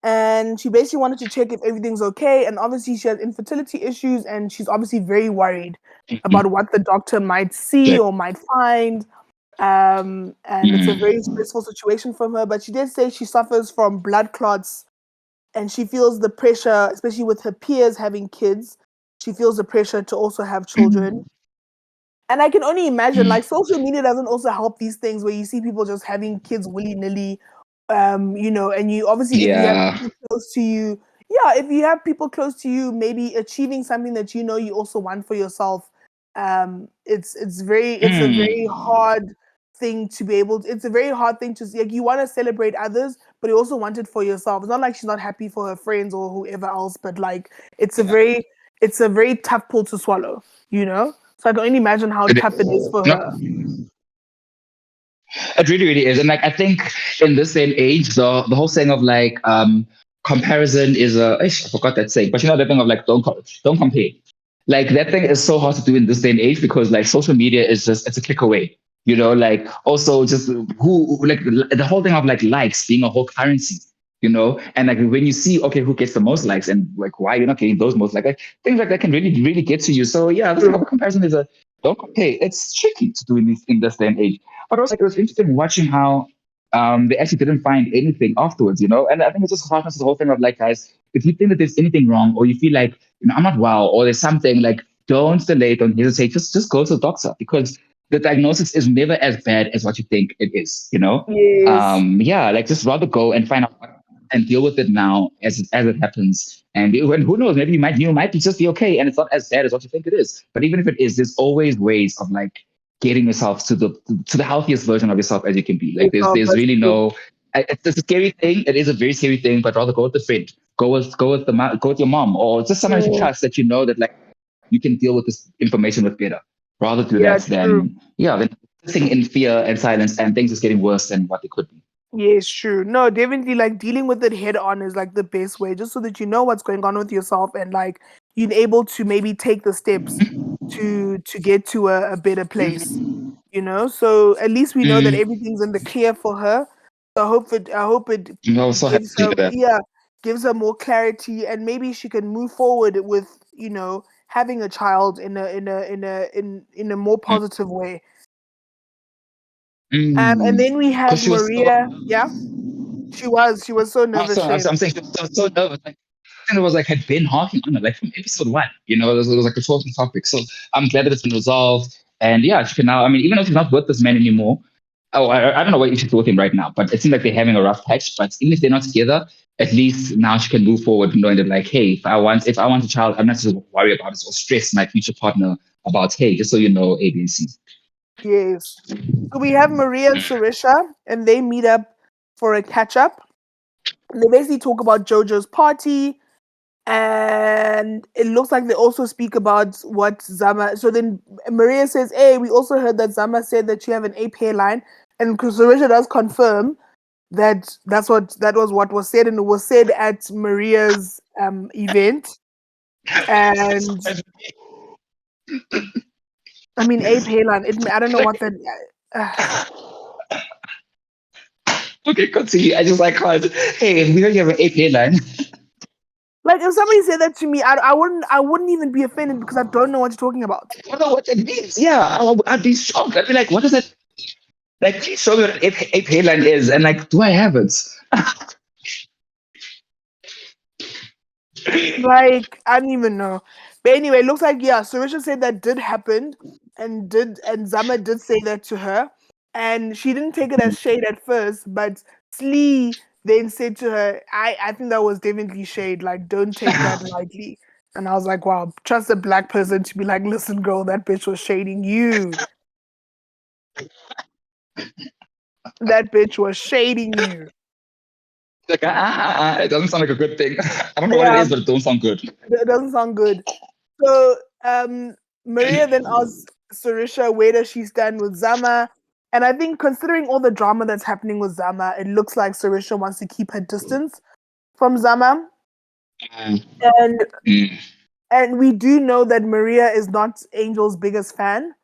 and she basically wanted to check if everything's okay. And obviously, she has infertility issues, and she's obviously very worried about what the doctor might see Check. or might find. And it's a very Mm. stressful situation for her. But she did say she suffers from blood clots, and she feels the pressure, especially with her peers having kids. She feels the pressure to also have children. Mm. And I can only imagine, like, Mm. social media doesn't also help these things where you see people just having kids willy nilly, and you obviously, if you have Yeah. people close to you, yeah, if you have people close to you, maybe achieving something that you know you also want for yourself, it's a very Mm. hard thing to be able. It's a very hard thing to like. You want to celebrate others, but you also want it for yourself. It's not like she's not happy for her friends or whoever else, but like it's a Yeah. very it's a very tough pill to swallow, you know. So I can only imagine how It tough it is is. for No, her. it really, really is. And like I think in this day and age, the whole saying of like comparison is a I forgot that saying, but you know the thing of like don't compare. Like that thing is so hard to do in this day and age because like social media is just it's a click away. You know, like also just who like the whole thing of like likes being a whole currency. You know, and like when you see okay who gets the most likes and like why you're not getting those most like things like that can really really get to you. So yeah, this comparison is a don't compare. It's tricky to do in this day and age. But also, like, it was interesting watching how they actually didn't find anything afterwards, you know? And I think it's just harshness the whole thing of like, guys, if you think that there's anything wrong or you feel like, you know, I'm not well or there's something, like, don't delay, don't hesitate, just go to the doctor because the diagnosis is never as bad as what you think it is, you know? Yes, Yeah, like just rather go and find out and deal with it now as it happens. And when who knows, maybe you might be just be okay, and it's not as bad as what you think it is. But even if it is, there's always ways of like getting yourself to the healthiest version of yourself as you can be. Like yourself. there's That's really true. no. It's a scary thing. It is a very scary thing. But rather go with the friend. Go with your mom or just someone you Mm, trust that you know that like you can deal with this information with better. Rather do yeah, that true. than sitting in fear and silence and things just getting worse than what they could be. Yes, true. No, definitely like dealing with it head on is like the best way, just so that you know what's going on with yourself and like you're able to maybe take the steps to get to a better place. You know, so at least we know that Mm. everything's in the clear for her. So I hope it I was so happy gives to her hear that. yeah gives her more clarity and maybe she can move forward with having a child in a more Mm. positive way. And then we Because have she was so. Maria. Yeah, she was so No, nervous, so Shane. I'm saying she was so nervous. Like, and it was like had been harking on it, like from episode one. You know, it was like a talking topic. So I'm glad that it's been resolved. And yeah, she can now. I mean, even though she's not with this man anymore. Oh, I don't know what she's with him right now, but it seems like they're having a rough patch. But even if they're not together, at least now she can move forward, knowing that like, hey, if I want a child, I'm not just worry about it or stress my future partner about. Hey, just so you know, A, B, and C. Yes. So we have Maria and Sarisha, and they meet up for a catch up. And they basically talk about JoJo's party, and it looks like they also speak about what Zama. So then Maria says, "Hey, we also heard that Zama said that you have an ape hairline," and Sarisha does confirm that that was what was said, and it was said at Maria's event. And I mean, ape hairline. I don't know what that. Uh, Okay, continue. I just like called. Hey, we heard you have an AP line. Like if somebody said that to me, I wouldn't even be offended because I don't know what you're talking about. I don't know what that means. Yeah, I'd be shocked. I'd be like, what is it? Like, please show me what an AP line is, and like, do I have it? Like I don't even know. But anyway, it looks like yeah, Sarisha said that did happen and Zama did say that to her. And she didn't take it as shade at first, but Slee then said to her, I think that was definitely shade, like don't take that lightly. And I was like, wow, trust a black person to be like, listen, girl, that bitch was shading you. That bitch was shading you. Like, it doesn't sound like a good thing. I don't know what it Yeah, is, but it don't sound good. it doesn't sound good. So Maria then asks Sarisha where does she stand with Zama. And I think considering all the drama that's happening with Zama, it looks like Sarisha wants to keep her distance from Zama. Mm, And mm, and we do know that Maria is not Angel's biggest fan.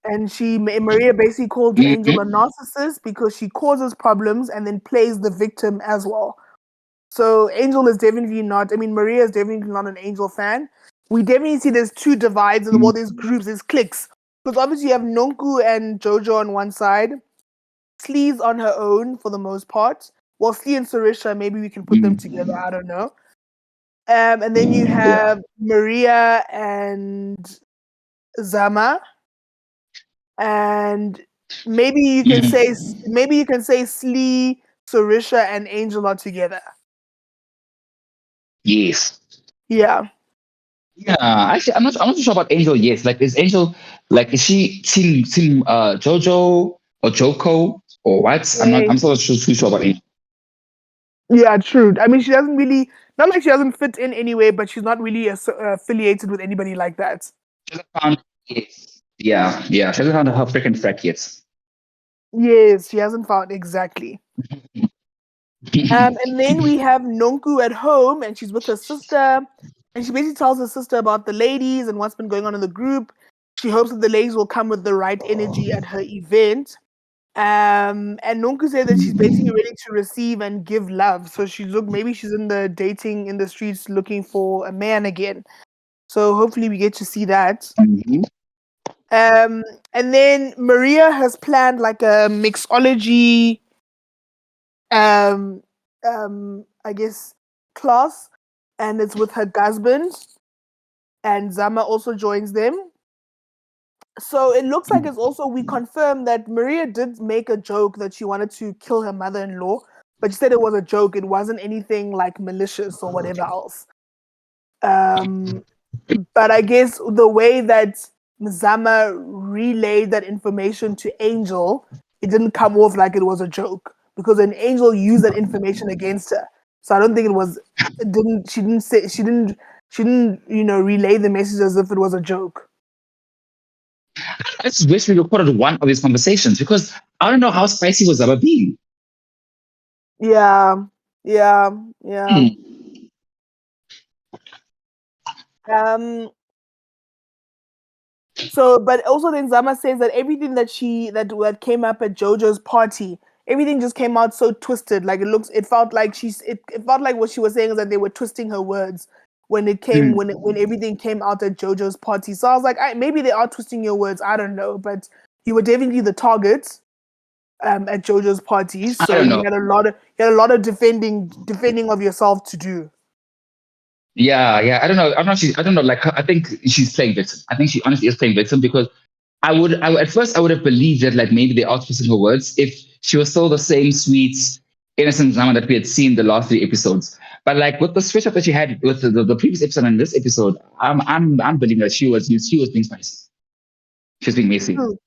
And Maria basically called Angel a Mhm. narcissist because she causes problems and then plays the victim as well. So Angel is definitely not. I mean, Maria is definitely not an Angel fan. We definitely see there's two divides in the world. There's groups, there's cliques. Because obviously you have Nonku and Jojo on one side, Slee's on her own for the most part. Well, Slee and Sarisha, maybe we can put them together. I don't know. And then you Yeah. have Maria and Zama, and Mhm. maybe you can say Slee, Sarisha, and Angel are together. Yes. Yeah. Yeah. Actually, I'm not too sure about Angel. Yes. Like, is Angel like is she team Jojo or Joko or what? I'm Right. still not too sure about Angel. Yeah, true. I mean, she doesn't really, not like she doesn't fit in anyway, but she's not really affiliated with anybody like that. She hasn't found yes. Yeah. Yeah. She hasn't found her freaking frack yet. Yes, she hasn't found exactly. And then we have Nonku at home, and she's with her sister, and she basically tells her sister about the ladies and what's been going on in the group. She hopes that the ladies will come with the right energy at her event. And Nonku said that she's basically ready to receive and give love. So maybe she's in the dating in the streets looking for a man again. So hopefully we get to see that. Mhm. Um, and then Maria has planned like a mixology, um, I guess, class, and it's with her husband, and Zama also joins them. So it looks like it's also we confirmed that Maria did make a joke that she wanted to kill her mother-in-law, but she said it was a joke. It wasn't anything like malicious or whatever else. Um, but I guess the way that Zama relayed that information to Angel, it didn't come off like it was a joke because an Angel used that information against her. So I don't think it was. It didn't. She didn't say. She didn't. Relay the message as if it was a joke. I just wish we recorded one of these conversations because I don't know how spicy was ever being. Yeah. Yeah. Yeah. Hmm. Um. So, but also then Zama says that everything that came up at JoJo's party, everything just came out so twisted. Like it felt like it felt like what she was saying is that they were twisting her words when everything came out at JoJo's party. So I was like, maybe they are twisting your words. I don't know, but you were definitely the target at JoJo's party. I So don't know. you had a lot of defending of yourself to do. Yeah, yeah. I don't know. I'm not. I don't know. Like, I think she's playing victim. I think she honestly is playing victim because at first, I would have believed that like maybe they are twisting her words if she was still the same sweet, innocent Zama that we had seen the last three episodes. But like with the switch up that she had with the previous episode and this episode, I'm believing that she was being spicy. She was being messy. True.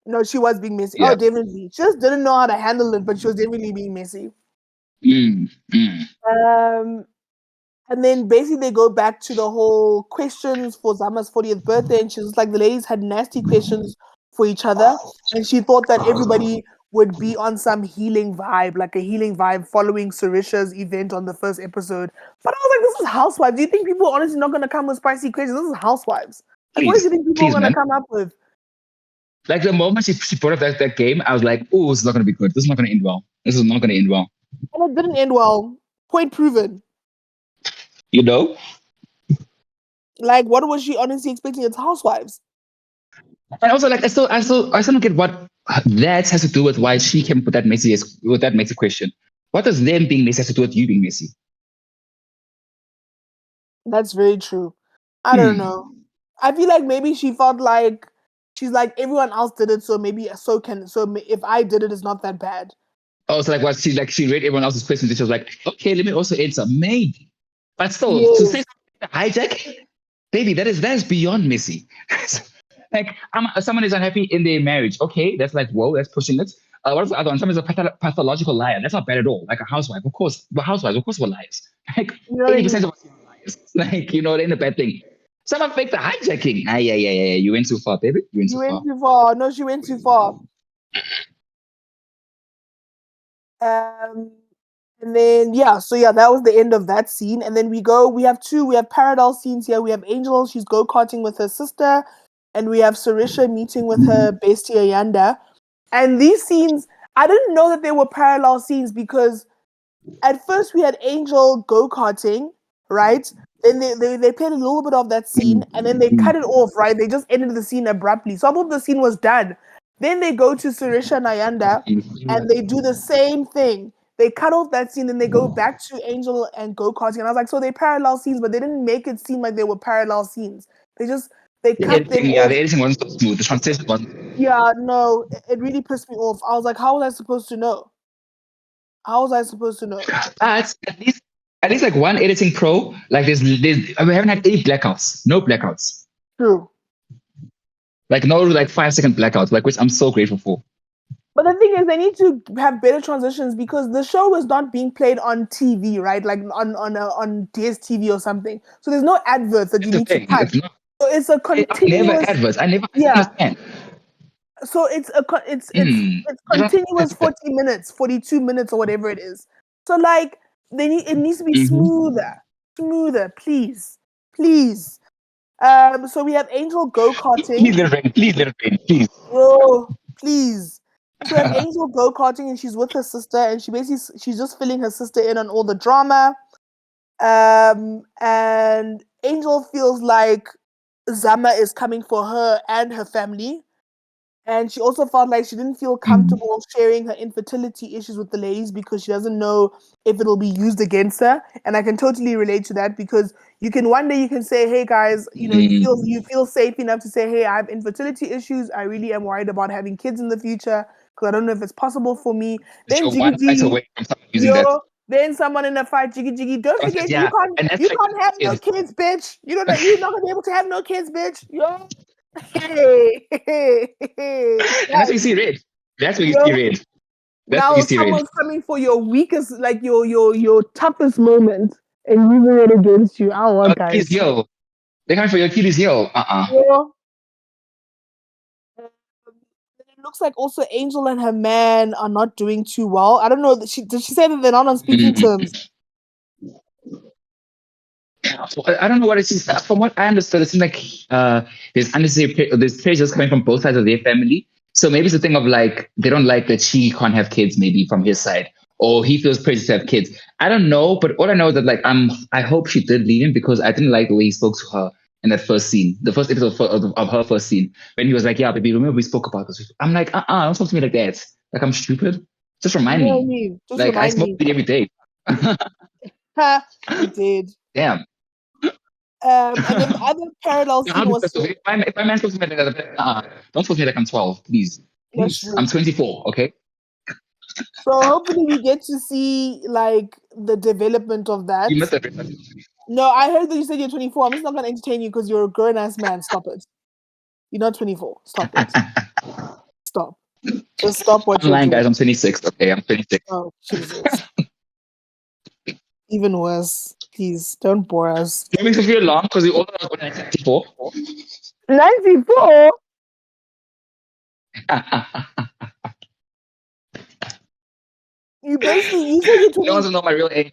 No, she was being messy. Oh, Yeah. definitely. She just didn't know how to handle it, but she was definitely being messy. Mm, mm. Um, and then basically they go back to the whole questions for Zama's 40th birthday, and she's just like the ladies had nasty questions for each other, and she thought that everybody would be on some healing vibe, like a healing vibe following Sarisha's event on the first episode. But I was like, this is Housewives. Do you think people are honestly not gonna come with spicy questions? This is Housewives. Like, what do you Please, think people are please, gonna man. come up with? Like the moment she brought up that game, I was like, oh, this is not going to be good. This is not going to end well. This is not going to end well. And it didn't end well. Point proven. You know? Like, what was she honestly expecting? It's Housewives. And also, like, I still don't get what that has to do with why she came with that messy question. What does them being messy have to do with you being messy? That's very true. I don't know. Hmm. I feel like maybe she felt like she's like everyone else did it, so maybe if I did it, it's not that bad. Also, like, what she read everyone else's questions and she was like, okay, let me also answer. Maybe. But still, to say Yes, hijack, baby, that is beyond messy. Like, someone is unhappy in their marriage. Okay, that's like, whoa, that's pushing it. What if the other one? Someone is a pathological liar. That's not bad at all. Like a housewife, of course. But housewives, of course, were liars. Like you know what I 80% mean. of us are liars. Like, it ain't a bad thing. Someone faked the hijacking. Ah, yeah, yeah, yeah, yeah. You went too far, baby. You went You too went far. too far. No, she went too far. Um, and then so that was the end of that scene. And then we have parallel scenes here. We have Angel. She's go karting with her sister, and we have Sarisha meeting with her bestie Ayanda. And these scenes, I didn't know that they were parallel scenes because at first we had Angel go-karting, right? Then they played a little bit of that scene and then they cut it off, right? They just ended the scene abruptly. So I thought the scene was done. Then they go to Surisha and Ayanda and they do the same thing. They cut off that scene and they go back to Angel and go-karting. And I was like, so they parallel scenes, but they didn't make it seem like they were parallel scenes. They cut them Yeah, off. the editing wasn't so smooth. The translation wasn't. Yeah, no, it really pissed me off. I was like, how was I supposed to know? How was I supposed to know? But at least like one editing pro, like we haven't had any blackouts. No blackouts. True. Like no like 5-second blackouts, like which I'm so grateful for. But the thing is, they need to have better transitions because the show is not being played on TV, right? Like on DSTV or something. So there's no adverts that you need to cut. It's not. So it's a I never continuous. adverts. I never Yeah. understand. So it's You don't continuous 40 minutes, 42 minutes, or whatever it is. So like it needs to be smoother, please, please. So we have Angel go-karting. Please let it rain, please. Oh, please. So we have Angel go-karting and she's with her sister and she's just filling her sister in on all the drama. And Angel feels like Zama is coming for her and her family. And she also felt like she didn't feel comfortable sharing her infertility issues with the ladies because she doesn't know if it'll be used against her. And I can totally relate to that because you can say, hey guys, you feel safe enough to say, hey, I have infertility issues. I really am worried about having kids in the future because I don't know if it's possible for me. Then one fight away from someone using that. Then someone in a fight, jiggy. Don't forget, Yeah, you can't have no kids, bitch. You're not gonna be able to have no kids, bitch. Yo. Hey. And that's what you see red. That's what you see red. Now someone's coming for your weakest, like your toughest moment, and using it against you. I don't want guys. Achilles heel. They're coming for your Achilles heel. Yeah. It looks like also Angel and her man are not doing too well. I don't know. Did she say that they're not on speaking terms? I don't know what it is. From what I understood, it seems like there's pressures coming from both sides of their family. So maybe it's a thing of like they don't like that she can't have kids, maybe from his side, or he feels pressure to have kids. I don't know, but all I know is that like I hope she did leave him because I didn't like the way he spoke to her in that first scene, the first episode of her first scene, when he was like, "Yeah, baby, remember we spoke about this?" I'm like, don't talk to me like that. Like I'm stupid. Just remind me. Like I smoke weed every day. You did. Damn. And then the other parallel scene was if my man supposed to be like don't supposed to be like I'm 12, please. I'm 24, okay? So hopefully we get to see like the development of that. You missed that. No, I heard that you said you're 24. I'm just not gonna entertain you because you're a grown-ass man. Stop it. You're not 24. Stop it. Stop. Just stop what I'm lying, guys. I'm 26. Okay, I'm 26. Oh, Jesus. Even worse. Please, don't bore us. It makes me feel long because we all know 94. 94? You said you're 20. No one know my real age.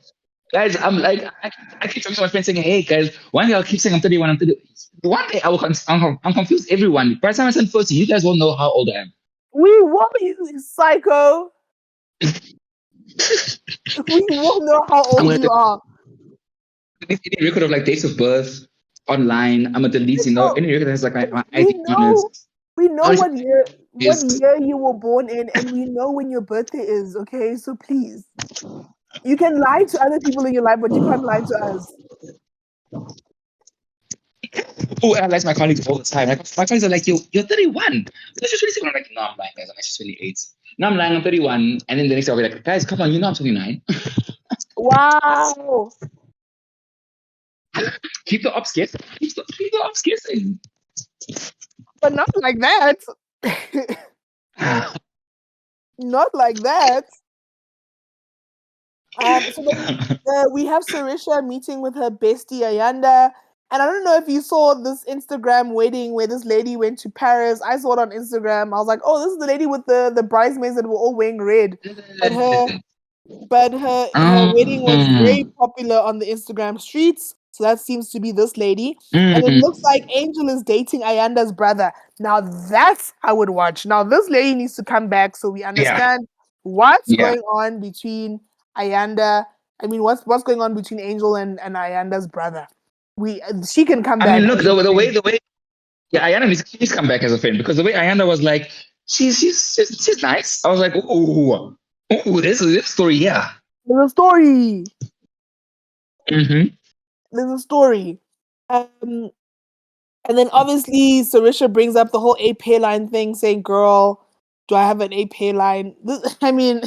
Guys, I'm like, I keep talking to my friends saying, hey, guys, one day I'll keep saying I'm 31, I'm 30. One day I'm confused everyone. By the time I turn 40, you guys won't know how old I am. We won't, you psycho. We won't know how old you are. Any record of like dates of birth online, I'm gonna delete, any record that has like my ID honest. We know what year you were born in, and we know when your birthday is, okay? So please. You can lie to other people in your life, but you can't lie to us. Oh, I like my colleagues all the time. Like, my colleagues are like, you're 31. That's just 27. I'm like, no, I'm lying, guys. I'm actually 28. No, I'm lying, I'm 31. And then the next day I'll be like, guys, come on, you know I'm 29. Wow. Keep the ops guessing. Keep the ops guessing. But not like that. Not like that. So then, we have Sarisha meeting with her bestie Ayanda. And I don't know if you saw this Instagram wedding where this lady went to Paris. I saw it on Instagram. I was like, oh, this is the lady with the bridesmaids that were all wearing red. But her wedding was very popular on the Instagram streets. So that seems to be this lady. And it looks Mm, like Angel is dating Ayanda's brother. Now that's I would watch. Now this lady needs to come back so we yeah, understand what's yeah. going on between Ayanda. I mean, what's going on between Angel and Ayanda's brother? She can come I mean, back look, as a friend. the way, yeah, Ayana needs she's come back as a friend because the way Ayana was like, she's nice. I was like, ooh, this story, yeah. There's a story. Mm-hmm. There's a story. Um, and then obviously Sarisha brings up the whole ape hairline thing, saying, "Girl, do I have an ape hairline?" I mean,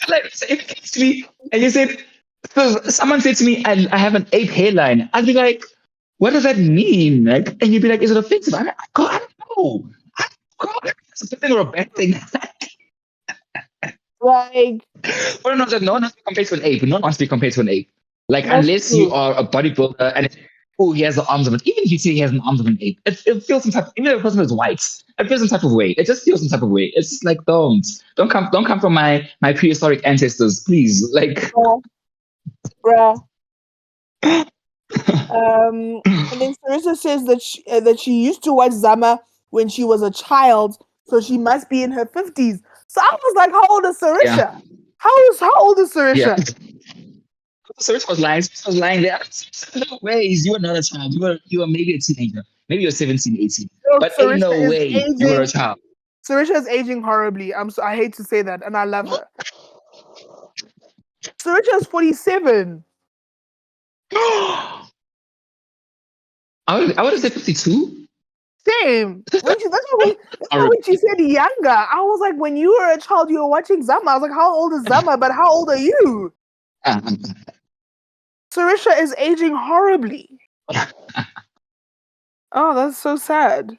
Like, so if it came to me and you said, so someone said to me, I have an ape hairline, I'd be like, what does that mean? Like, and you'd be like, is it offensive? I don't know. God, it's a good thing or a bad thing. like Well, no, no one wants to be compared to an ape. No one wants to be compared to an ape. Like, that's unless you true. are a bodybuilder and oh, he has the arms of an. Even if you say he has an arms of an ape, it feels some type. Even if a person is white, it feels some type of way. It just feels some type of way. It's just like don't come from my prehistoric ancestors, please. Like, Bruh, bruh. And then Sarissa says that she used to watch Zama when she was a child, so she must be in her 50s. So I was like, how old is yeah, Sarisha? How old is yeah. Sarisha? So this was lying. This was lying there. No ways. You were not a child. You were maybe a teenager. Maybe you're 17, 18. Look, But ain't no way you were a child. Sarisha is aging horribly. I hate to say that, and I love her. Sarisha is 47. I would have said 52. Same. That's why when she said younger, I was like, when you were a child, you were watching Zama. I was like, how old is Zama? But how old are you? Sarisha is aging horribly. Oh, that's so sad.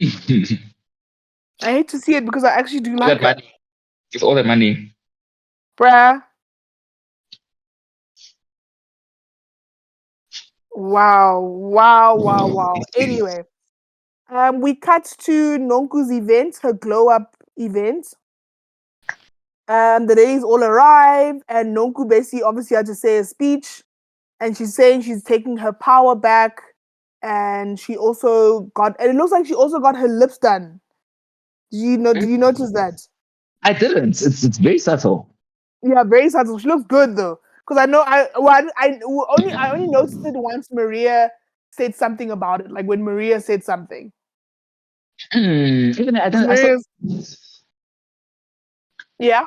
I hate to see it because I actually do All that like her. money. With all that money. Bruh. Wow. Wow. Wow. Wow. Anyway, we cut to Nonku's event, her glow up event. The ladies all arrive, and Nonku basically obviously had to say a speech, and she's saying she's taking her power back, and it looks like she also got her lips done. Did you notice that? I didn't. It's very subtle. Yeah, very subtle. She looks good though, because I know I only noticed it once Maria said something about it, like when Maria said something. Even I Because don't. I still. Maria's yeah.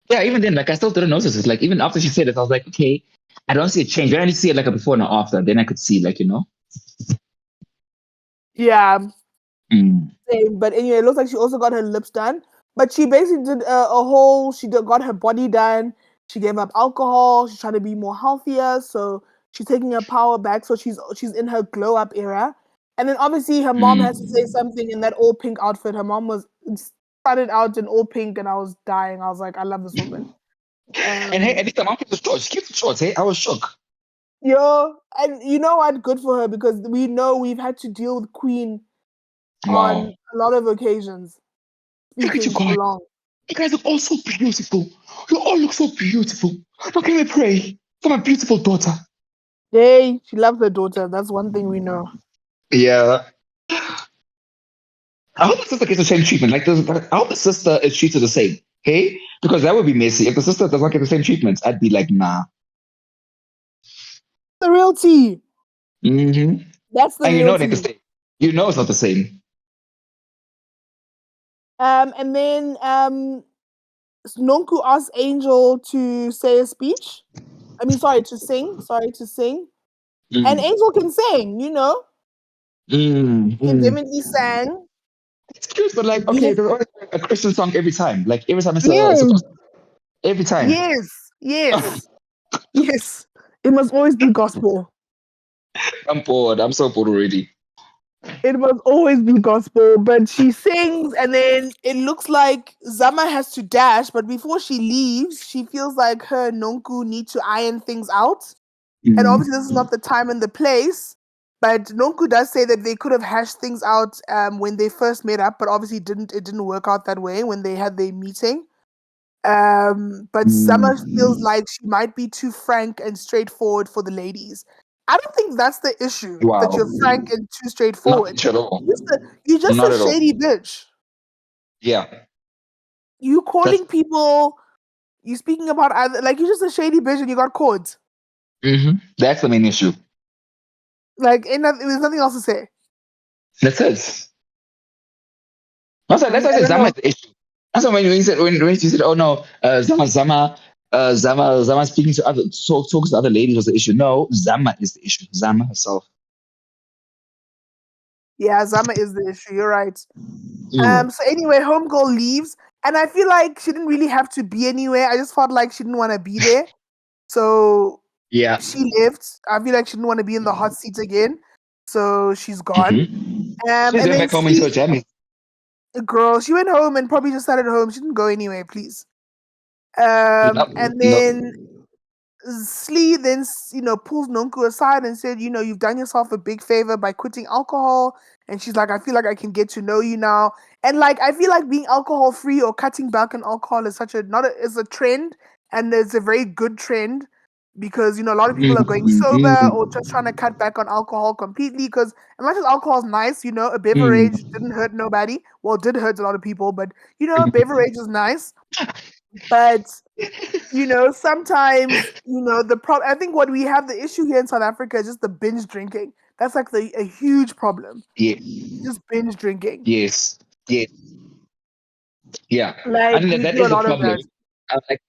Yeah, even then, like I still didn't notice it. Like even after she said it, I was like, okay, I don't see a change. I only see it like a before and a after. Then I could see, like, you know. Yeah, Mm. same. But anyway, it looks like she also got her lips done. But she basically did got her body done. She gave up alcohol. She's trying to be more healthier. So she's taking her power back. So she's in her glow up era. And then obviously her mom has to say Mm. something in that all pink outfit. Her mom was started out in all pink, and I was dying. I was like, I love this woman. And hey, Um, at least the mom kept the shorts. She kept the shorts. Hey, I was shook. and you know what? Good for her because we know we've had to deal with Queen Wow. on a lot of occasions, Look at you speaking for guys. long. You guys look all so beautiful. You all look so beautiful. Now can we pray for my beautiful daughter? Hey, she loves her daughter. That's one thing we know. Yeah. I hope the sister gets the same treatment. I hope the sister is treated the same. Okay? Because that would be messy. If the sister does not get the same treatment, I'd be like, nah. The real tea. Mm-hmm. That's the And you real know it ain't the tea. same. You know it's not the same. And then Nonku asked Angel to say a speech. I mean, sorry, to sing. Sorry, to sing. And Mm. Angel can sing, Mm. Can Mm. definitely sang. It's cute, but like, okay, Yes, there's always a Christian song every time. Like every time it's a yes, every time. yes, yes, yes. It must always be gospel. I'm bored. I'm so bored already. It must always be gospel. But she sings, and then it looks like Zama has to dash. But before she leaves, she feels like her and Nonku need to iron things out. And Mm. obviously, this is not the time and the place. But Nonku does say that they could have hashed things out when they first met up, but obviously it didn't work out that way when they had their meeting. But Summer feels like she might be too frank and straightforward for the ladies. I don't think that's the issue, that Wow. you're frank and too Not straightforward. at all. You're just a Not at all. shady bitch. Yeah. You That's calling people, you speaking about other, like you're just a shady bitch and you got caught. that's the main issue. Like, there's nothing else to say. That's it. That's why I I said don't Zama know. is the issue. That's why when you said, oh no, Zama speaking to other talks to other ladies was the issue. No, Zama is the issue. Zama herself. Yeah, Zama is the issue. You're right. Mm. So anyway, homegirl leaves, and I feel like she didn't really have to be anywhere. I just felt like she didn't want to be there, so Yeah. she left. I feel like she didn't want to be in the hot seat again, so she's gone. She's And went then back home and saw Slee, Jamie. girl, she went home and probably just sat at home. She didn't go anywhere, please. No, And no. then Slee then, pulls Nonku aside and said, you've done yourself a big favor by quitting alcohol. And she's like, I feel like I can get to know you now. And like, I feel like being alcohol free or cutting back on alcohol is is a trend, and it's a very good trend because a lot of people are going sober or just trying to cut back on alcohol completely. Because as much as alcohol is nice, a beverage didn't hurt nobody. Well, it did hurt a lot of people, but a beverage is nice. But sometimes, the problem, I think what we have the issue here in South Africa is just the binge drinking. That's like a huge problem. Yeah. Just binge drinking. Yes. Yes. Yeah. I Like think we that do a is the lot of problem. that. Like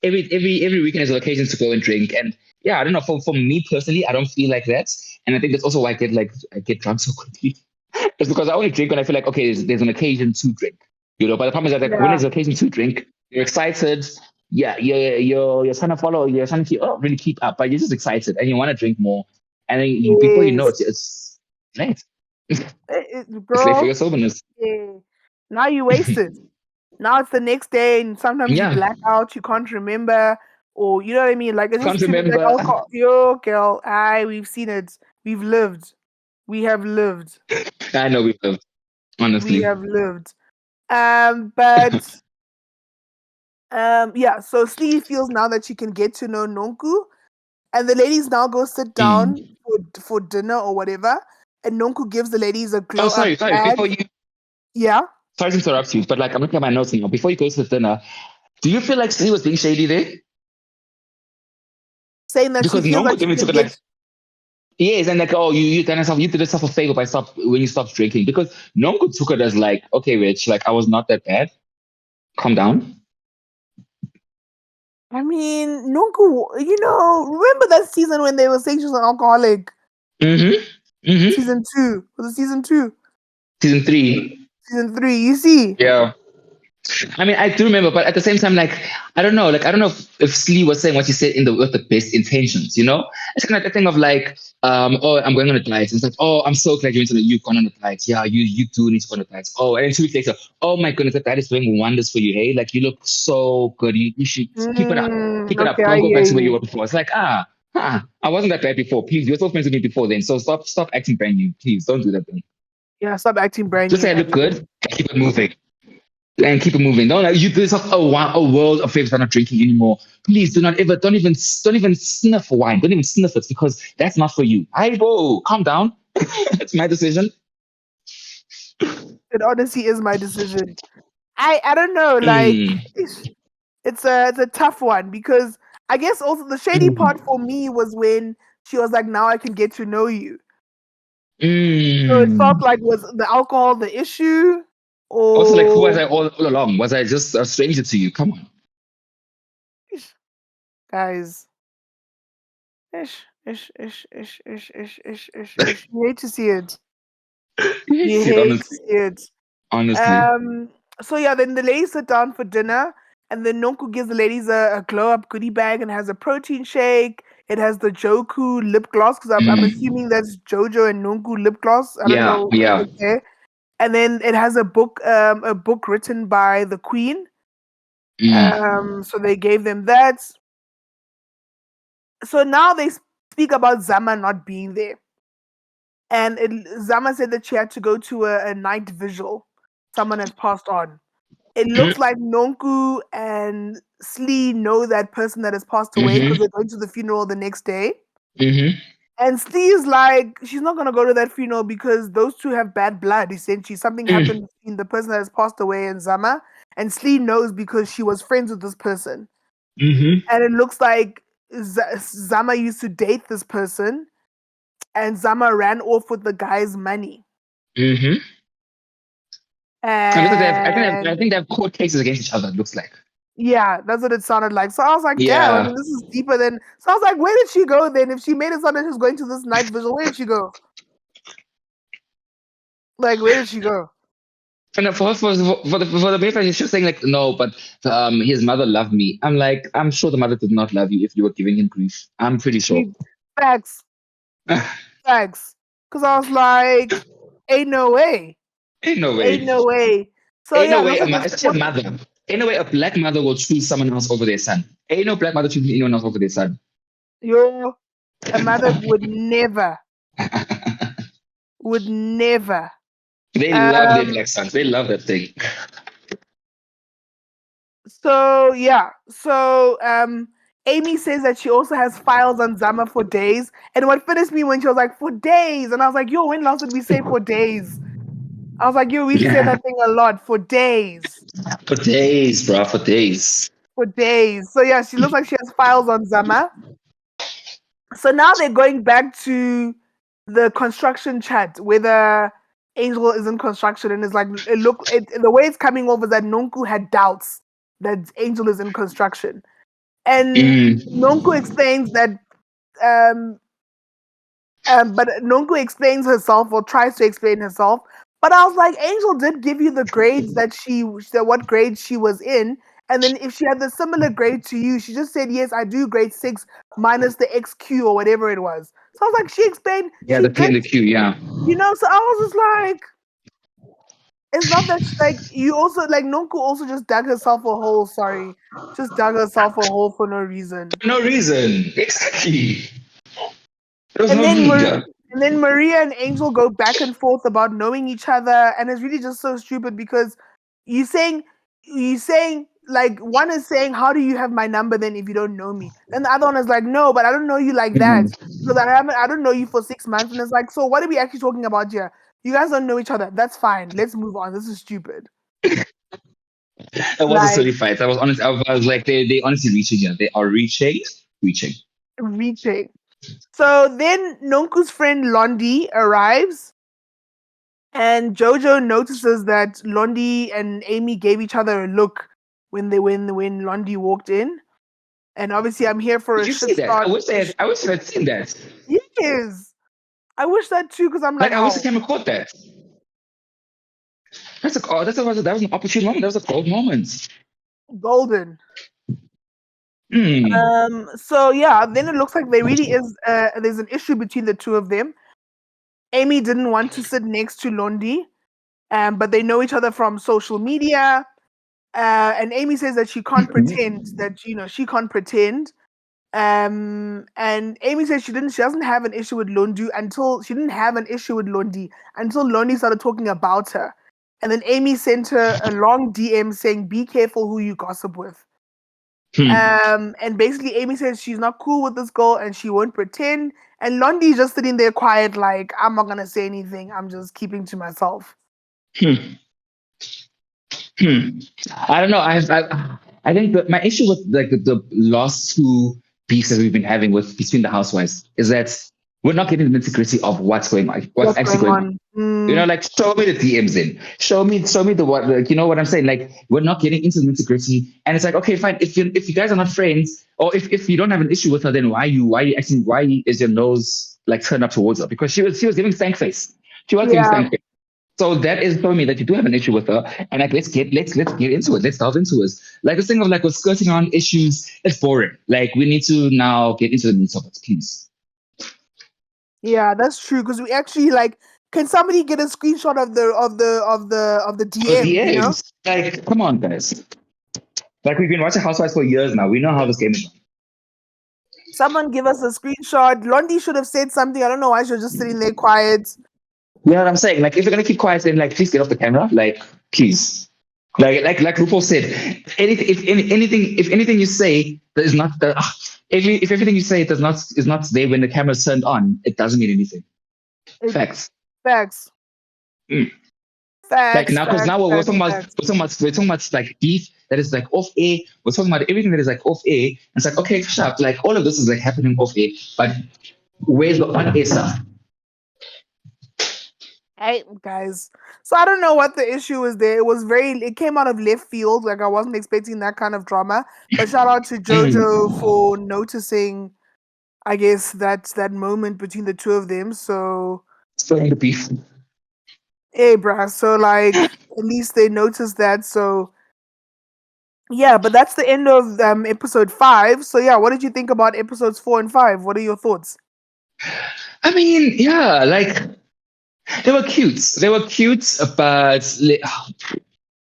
every weekend is an occasion to go and drink, and yeah, I don't know. For me personally, I don't feel like that, and I think that's also why I get drunk so quickly. It's because I only drink when I feel like okay, there's an occasion to drink, But the problem is that like, when Yeah. there's an occasion to drink, you're excited. Yeah, you're trying to follow. You're trying to really keep up, but you're just excited and you want to drink more, and then before you know Yes. it's late. It's late for Girl. your soberness. Yeah. Now you wasted. Now it's the next day, and sometimes you Yeah, black out, you can't remember, or you know what I mean? Like it's just can't too much. Like remember. alcohol. Yo, girl, we've seen it. We've lived. We have lived. I know we have, We honestly. have lived. But yeah. So Slee feels now that she can get to know Nonku, and the ladies now go sit Mm. down for dinner or whatever, and Nonku gives the ladies a Oh, glow up sorry. bag. Sorry Yeah, to interrupt you, but like I'm looking at my notes now. Before you go to the dinner, do you feel like Slee was being shady there? saying that she Because feels Nonko like she even can took it like get. yes, and like, oh, you did yourself a favor by stop when you stopped drinking. Because Nonko took it as like, okay, Rich, like I was not that bad. Calm down. I mean, Nonku. Remember that season when they were saying she was an alcoholic? Mm-hmm. Mm-hmm. Season two. Was it season two? Season 3. Season three. You see? Yeah. I mean, I do remember, but at the same time, like, I don't know if Slee was saying what he said with the best intentions, It's kind of the thing of like, oh, I'm going on a diet. It's like, oh, I'm so glad you've gone on a diet. Yeah, you do need to go on a diet. Oh, and then 2 weeks later, oh my goodness, that diet is doing wonders for you. Hey, like you look so good. You should keep it up. Keep it Okay, up. I Don't go hear back to where you you. were before. It's like, I wasn't that bad before. Please, you were so friends with me before then. So stop acting brand new. Please don't do that thing. Yeah, stop acting brand Just new, say I look actually. good. Keep it moving and keep it moving. Don't like you do yourself a world of favors by not drinking anymore. Please do not ever don't even sniff wine. Don't even sniff it because that's not for you. I whoa, calm down. It's my decision. It honestly is my decision. I don't know, like Mm. it's a tough one because I guess also the shady part for me was when she was like, "Now I can get to know you." So it felt Mm. like was the alcohol the issue, Also, like, who was or I all along? Was I just a stranger to you? Come on. guys, ish. You hate to see it. You Shit, hate to honestly. see it. Honestly. Um. So yeah, then the ladies sit down for dinner, and then Nonku gives the ladies a glow up goodie bag and has a protein shake. It has the Joku lip gloss because I'm Mm. assuming that's Jojo and Nonku lip gloss. I don't Yeah, know. yeah. Okay. And then it has a book written by the Queen. Mm. So they gave them that. So now they speak about Zama not being there, and Zama said that she had to go to a night vigil. Someone has passed on. it looks like Nonku and Slee know that person that has passed away because they're going to the funeral the next day. And Slee is like, she's not going to go to that funeral because those two have bad blood, essentially. Something happened between the person that has passed away and Zama. And Slee knows because she was friends with this person. And it looks like Zama used to date this person. And Zama ran off with the guy's money. I think they have court cases against each other, it looks like. Yeah, that's what it sounded like. So I was like, damn, I mean, this is deeper than... So I was like, where did she go then? If she made it sound like she was going to this night vigil, where did she go? Like, where did she go? And for the main fact, she was saying like, no, but his mother loved me. I'm like, I'm sure the mother did not love you if you were giving him grief. I'm pretty sure. Facts. Facts. Because I was like, ain't no way. Ain't no way. Ain't no way. So ain't yeah, no way a mother. Ain't no way a black mother will choose someone else over their son. Ain't no black mother choosing anyone else over their son. A mother would never. Would never. They love their black sons. They love that thing. So yeah. So Amy says that she also has files on Zama for days. And what finished me when she was like, for days. And I was like, yo, when last did we say for days? I was like, yo, we say that thing a lot. For days. For days, bro. For days. For days. So yeah, she looks like she has files on Zama. So now they're going back to the construction chat whether Angel is in construction, and it's like the way it's coming over is that Nonku had doubts that Angel is in construction. And Nonku explains that but Nonku explains herself or tries to explain herself. But I was like, Angel did give you the grades what grades she was in. And then if she had the similar grade to you, she just said, yes, I do grade 6 minus the XQ or whatever it was. So I was like, she explained. Yeah, the P and the Q, yeah. You know, so I was just like, it's not that, like, you also, like, Nonku also just dug herself a hole, just dug herself a hole for no reason. For no reason, exactly. And then Maria and Angel go back and forth about knowing each other, and it's really just so stupid because you saying like, one is saying, how do you have my number then if you don't know me? Then the other one is like, no, but I don't know you like that because I don't know you for 6 months. And it's like, so what are we actually talking about here? You guys don't know each other. That's fine. Let's move on. This is stupid. It was a silly fight. I was honest. I was like, they honestly reaching here. They are reaching. So then Nonku's friend Londi arrives, and Jojo notices that Londi and Amy gave each other a look when Londi walked in. And obviously, I'm here for a shit start. I wish I had seen that. Yes, I wish that too, because I'm like, I wish I came across that. That was an opportune moment. That was a gold moment. Golden. So yeah, then it looks like there really is there's an issue between the two of them. Amy didn't want to sit next to Londi, but they know each other from social media. And Amy says that she can't pretend that, she can't pretend. And Amy says she doesn't have an issue with Londi until Londi started talking about her. And then Amy sent her a long DM saying, be careful who you gossip with. And basically Amy says she's not cool with this girl and she won't pretend. And Londi's just sitting there quiet, like, I'm not gonna say anything. I'm just keeping to myself. I don't know. I think that my issue with like the last two beefs that we've been having between the housewives is that we're not getting the nitty-gritty of what's going on, what's actually going on. Like, show me the DMs in. Show me the what. Like, you know what I'm saying? Like, we're not getting into the nitty-gritty, and it's like, okay, fine. If you guys are not friends, or if you don't have an issue with her, then why is your nose like turned up towards her? Because she was giving stank face. She was giving stank face. So that is showing me that you do have an issue with her, and like let's get into it. Let's delve into it. Like this thing of like we're skirting on issues, it's boring. Like we need to now get into the meat of it, please. Yeah, that's true. Because we actually like, can somebody get a screenshot of the DM? You know? Like, come on, guys. Like we've been watching Housewives for years now. We know how this game is. Someone give us a screenshot. Londi should have said something. I don't know why she was just sitting there quiet. You know what I'm saying? Like, if you're gonna keep quiet, then like, please get off the camera. Like, please. Like RuPaul said, if anything you say that is not the if everything you say does not is not there when the camera's turned on, it doesn't mean anything. It, Facts. facts, Mm. Like facts, now, because facts, now facts, facts. we're talking about like beef that is like off air. We're talking about everything that is like off air. And it's like okay, sharp. Like all of this is like happening off air, but where's the on air stuff? Hey guys. So I don't know what the issue is there. It was it came out of left field. Like I wasn't expecting that kind of drama. But shout out to Jojo for noticing, I guess, that moment between the two of them. So Spilling the beef. hey bruh. So like at least they noticed that. So yeah, but that's the end of episode 5. So yeah, what did you think about episodes 4 and 5? What are your thoughts? I mean, yeah, like they were cute. They were cute, but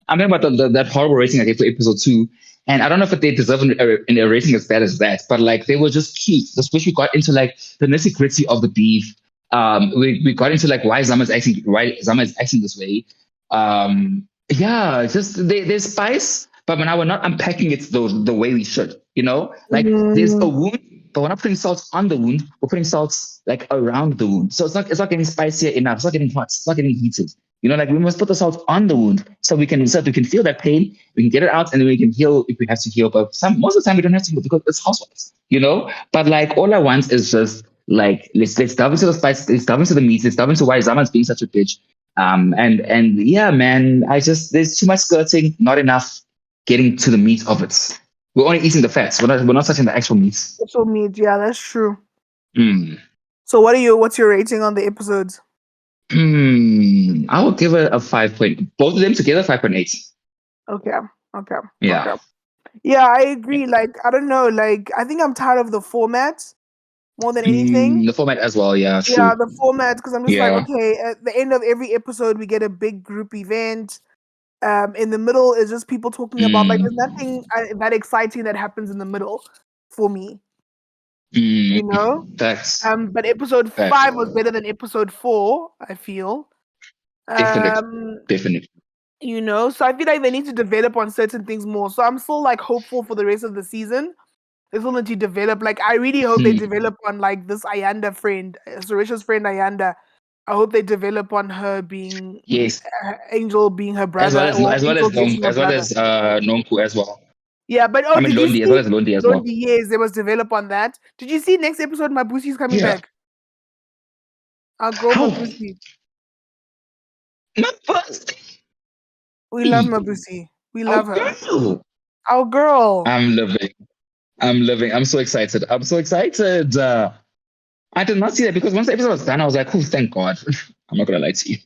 I'm talking about that horrible rating I gave for episode 2. And I don't know if they deserve a rating as bad as that, but like they were just cute. Especially got into like the nitty gritty of the beef. We got into like why Zama is acting this way. Yeah, just there's spice, but now we're not unpacking it the way we should. You know, like there's a Mm, wound, but we're not putting salt on the wound. We're putting salt like around the wound, so it's not getting spicier enough. It's not getting hot. It's not getting heated. You know, like we must put the salt on the wound so we can feel that pain, we can get it out, and then we can heal if we have to heal. But most of the time we don't have to heal because it's housewives, you know. But like all I want is just like let's delve into the spice, let's delve into the meat, let's delve into why Zama's being such a bitch. And yeah, man, I just there's too much skirting, not enough getting to the meat of it. We're only eating the fats. We're not touching the actual meat. social media, yeah, that's true. Mm. So what's your rating on the episodes? I would give it a 5 point. Both of them together, 5.8. Okay. Okay. Yeah. Okay. Yeah, I agree. Like, I don't know. Like, I think I'm tired of the format more than anything. The format as well. Yeah, Yeah, true. the format, because I'm just like, Yeah. okay, at the end of every episode, we get a big group event. In the middle is just people talking about, like, there's Mm, nothing that exciting that happens in the middle for me, mm, you know? facts. But episode Facts. 5 was better than episode 4, I feel. Definitely. Um, Definitely. so I feel like they need to develop on certain things more. So I'm still like hopeful for the rest of the season. They still need to develop. Like I really hope they Mm, develop on like this Ayanda friend, Sarisha's friend Ayanda. I hope they develop on her being yes. Angel being her As well brother as or as well Angel as dating her brother. Nonku as well. Yeah, but I mean did you Londi as well see as Londi as well. Londi? Yes, they must develop on that. Did you see next episode? Mabusi's coming Yeah. back. Our girl How Mabusi. my first We love Mabusi. We our love her. girl. Our girl. I'm living. I'm living. I'm so excited. I'm so excited. I did not see that because once the episode was done, I was like, oh, thank God. I'm not gonna lie to you.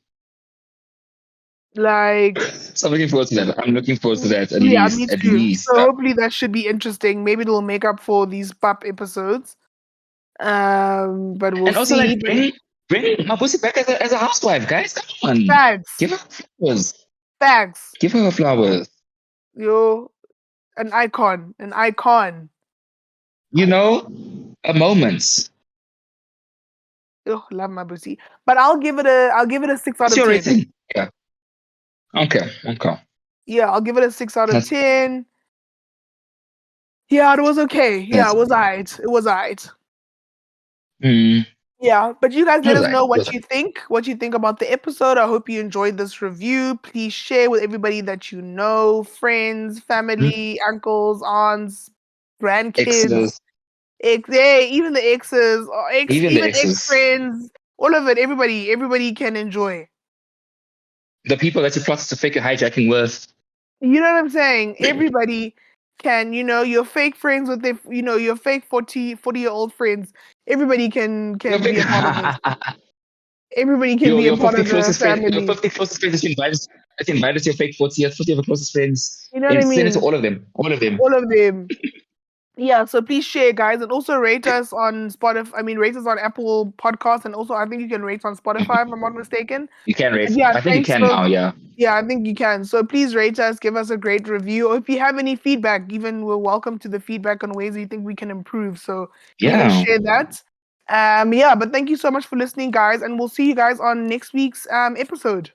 Like, So I'm looking forward to that. I'm looking forward to that at yeah, me least. At too. least. So hopefully that should be interesting. Maybe it'll make up for these pop episodes. But we'll And also, see. like, bring Mabusi back as a housewife, guys. Come on. Facts. Give her flowers. Facts. Give her flowers. Yo, an icon. An icon. You know, a moment. Oh, love Mabusi. But I'll give it a 6 out What's of your 10. rating? Yeah. Okay. Okay. Yeah, I'll give it a 6 out of That's, 10. Yeah, it was okay. Yeah, that's it was alright. It was alright. mm, Yeah, but you guys all let us right. know All what right. you think. What you think about the episode. I hope you enjoyed this review. Please share with everybody that you know, friends, Mm, family, uncles, aunts, grandkids, exes, even the exes, or even the even ex exes, friends. All of it. Everybody can enjoy. the people that you plotted to fake your hijacking with. You know what I'm saying? Everybody can, your fake friends with your fake 40-year-old friends. Everybody Your can big, be a part of this. Everybody can be a your part 50 of the closest friends, your family. 50 closest friends that you invited to your fake 40th, 50 of your closest friends, You know what I and send it to mean? all of them. All of them. All of them. Yeah, so please share, guys, and also rate us on Spotify. I mean, rate us on Apple Podcasts, and also I think you can rate on Spotify if I'm not mistaken. You can But rate. yeah, I think you thanks. can So now, yeah. yeah, I think you can. So please rate us, give us a great review, or if you have any feedback, even we're welcome to the feedback on ways you think we can improve. So even Yeah. share that. Yeah, but thank you so much for listening, guys, and we'll see you guys on next week's episode.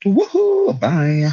Woohoo. Bye.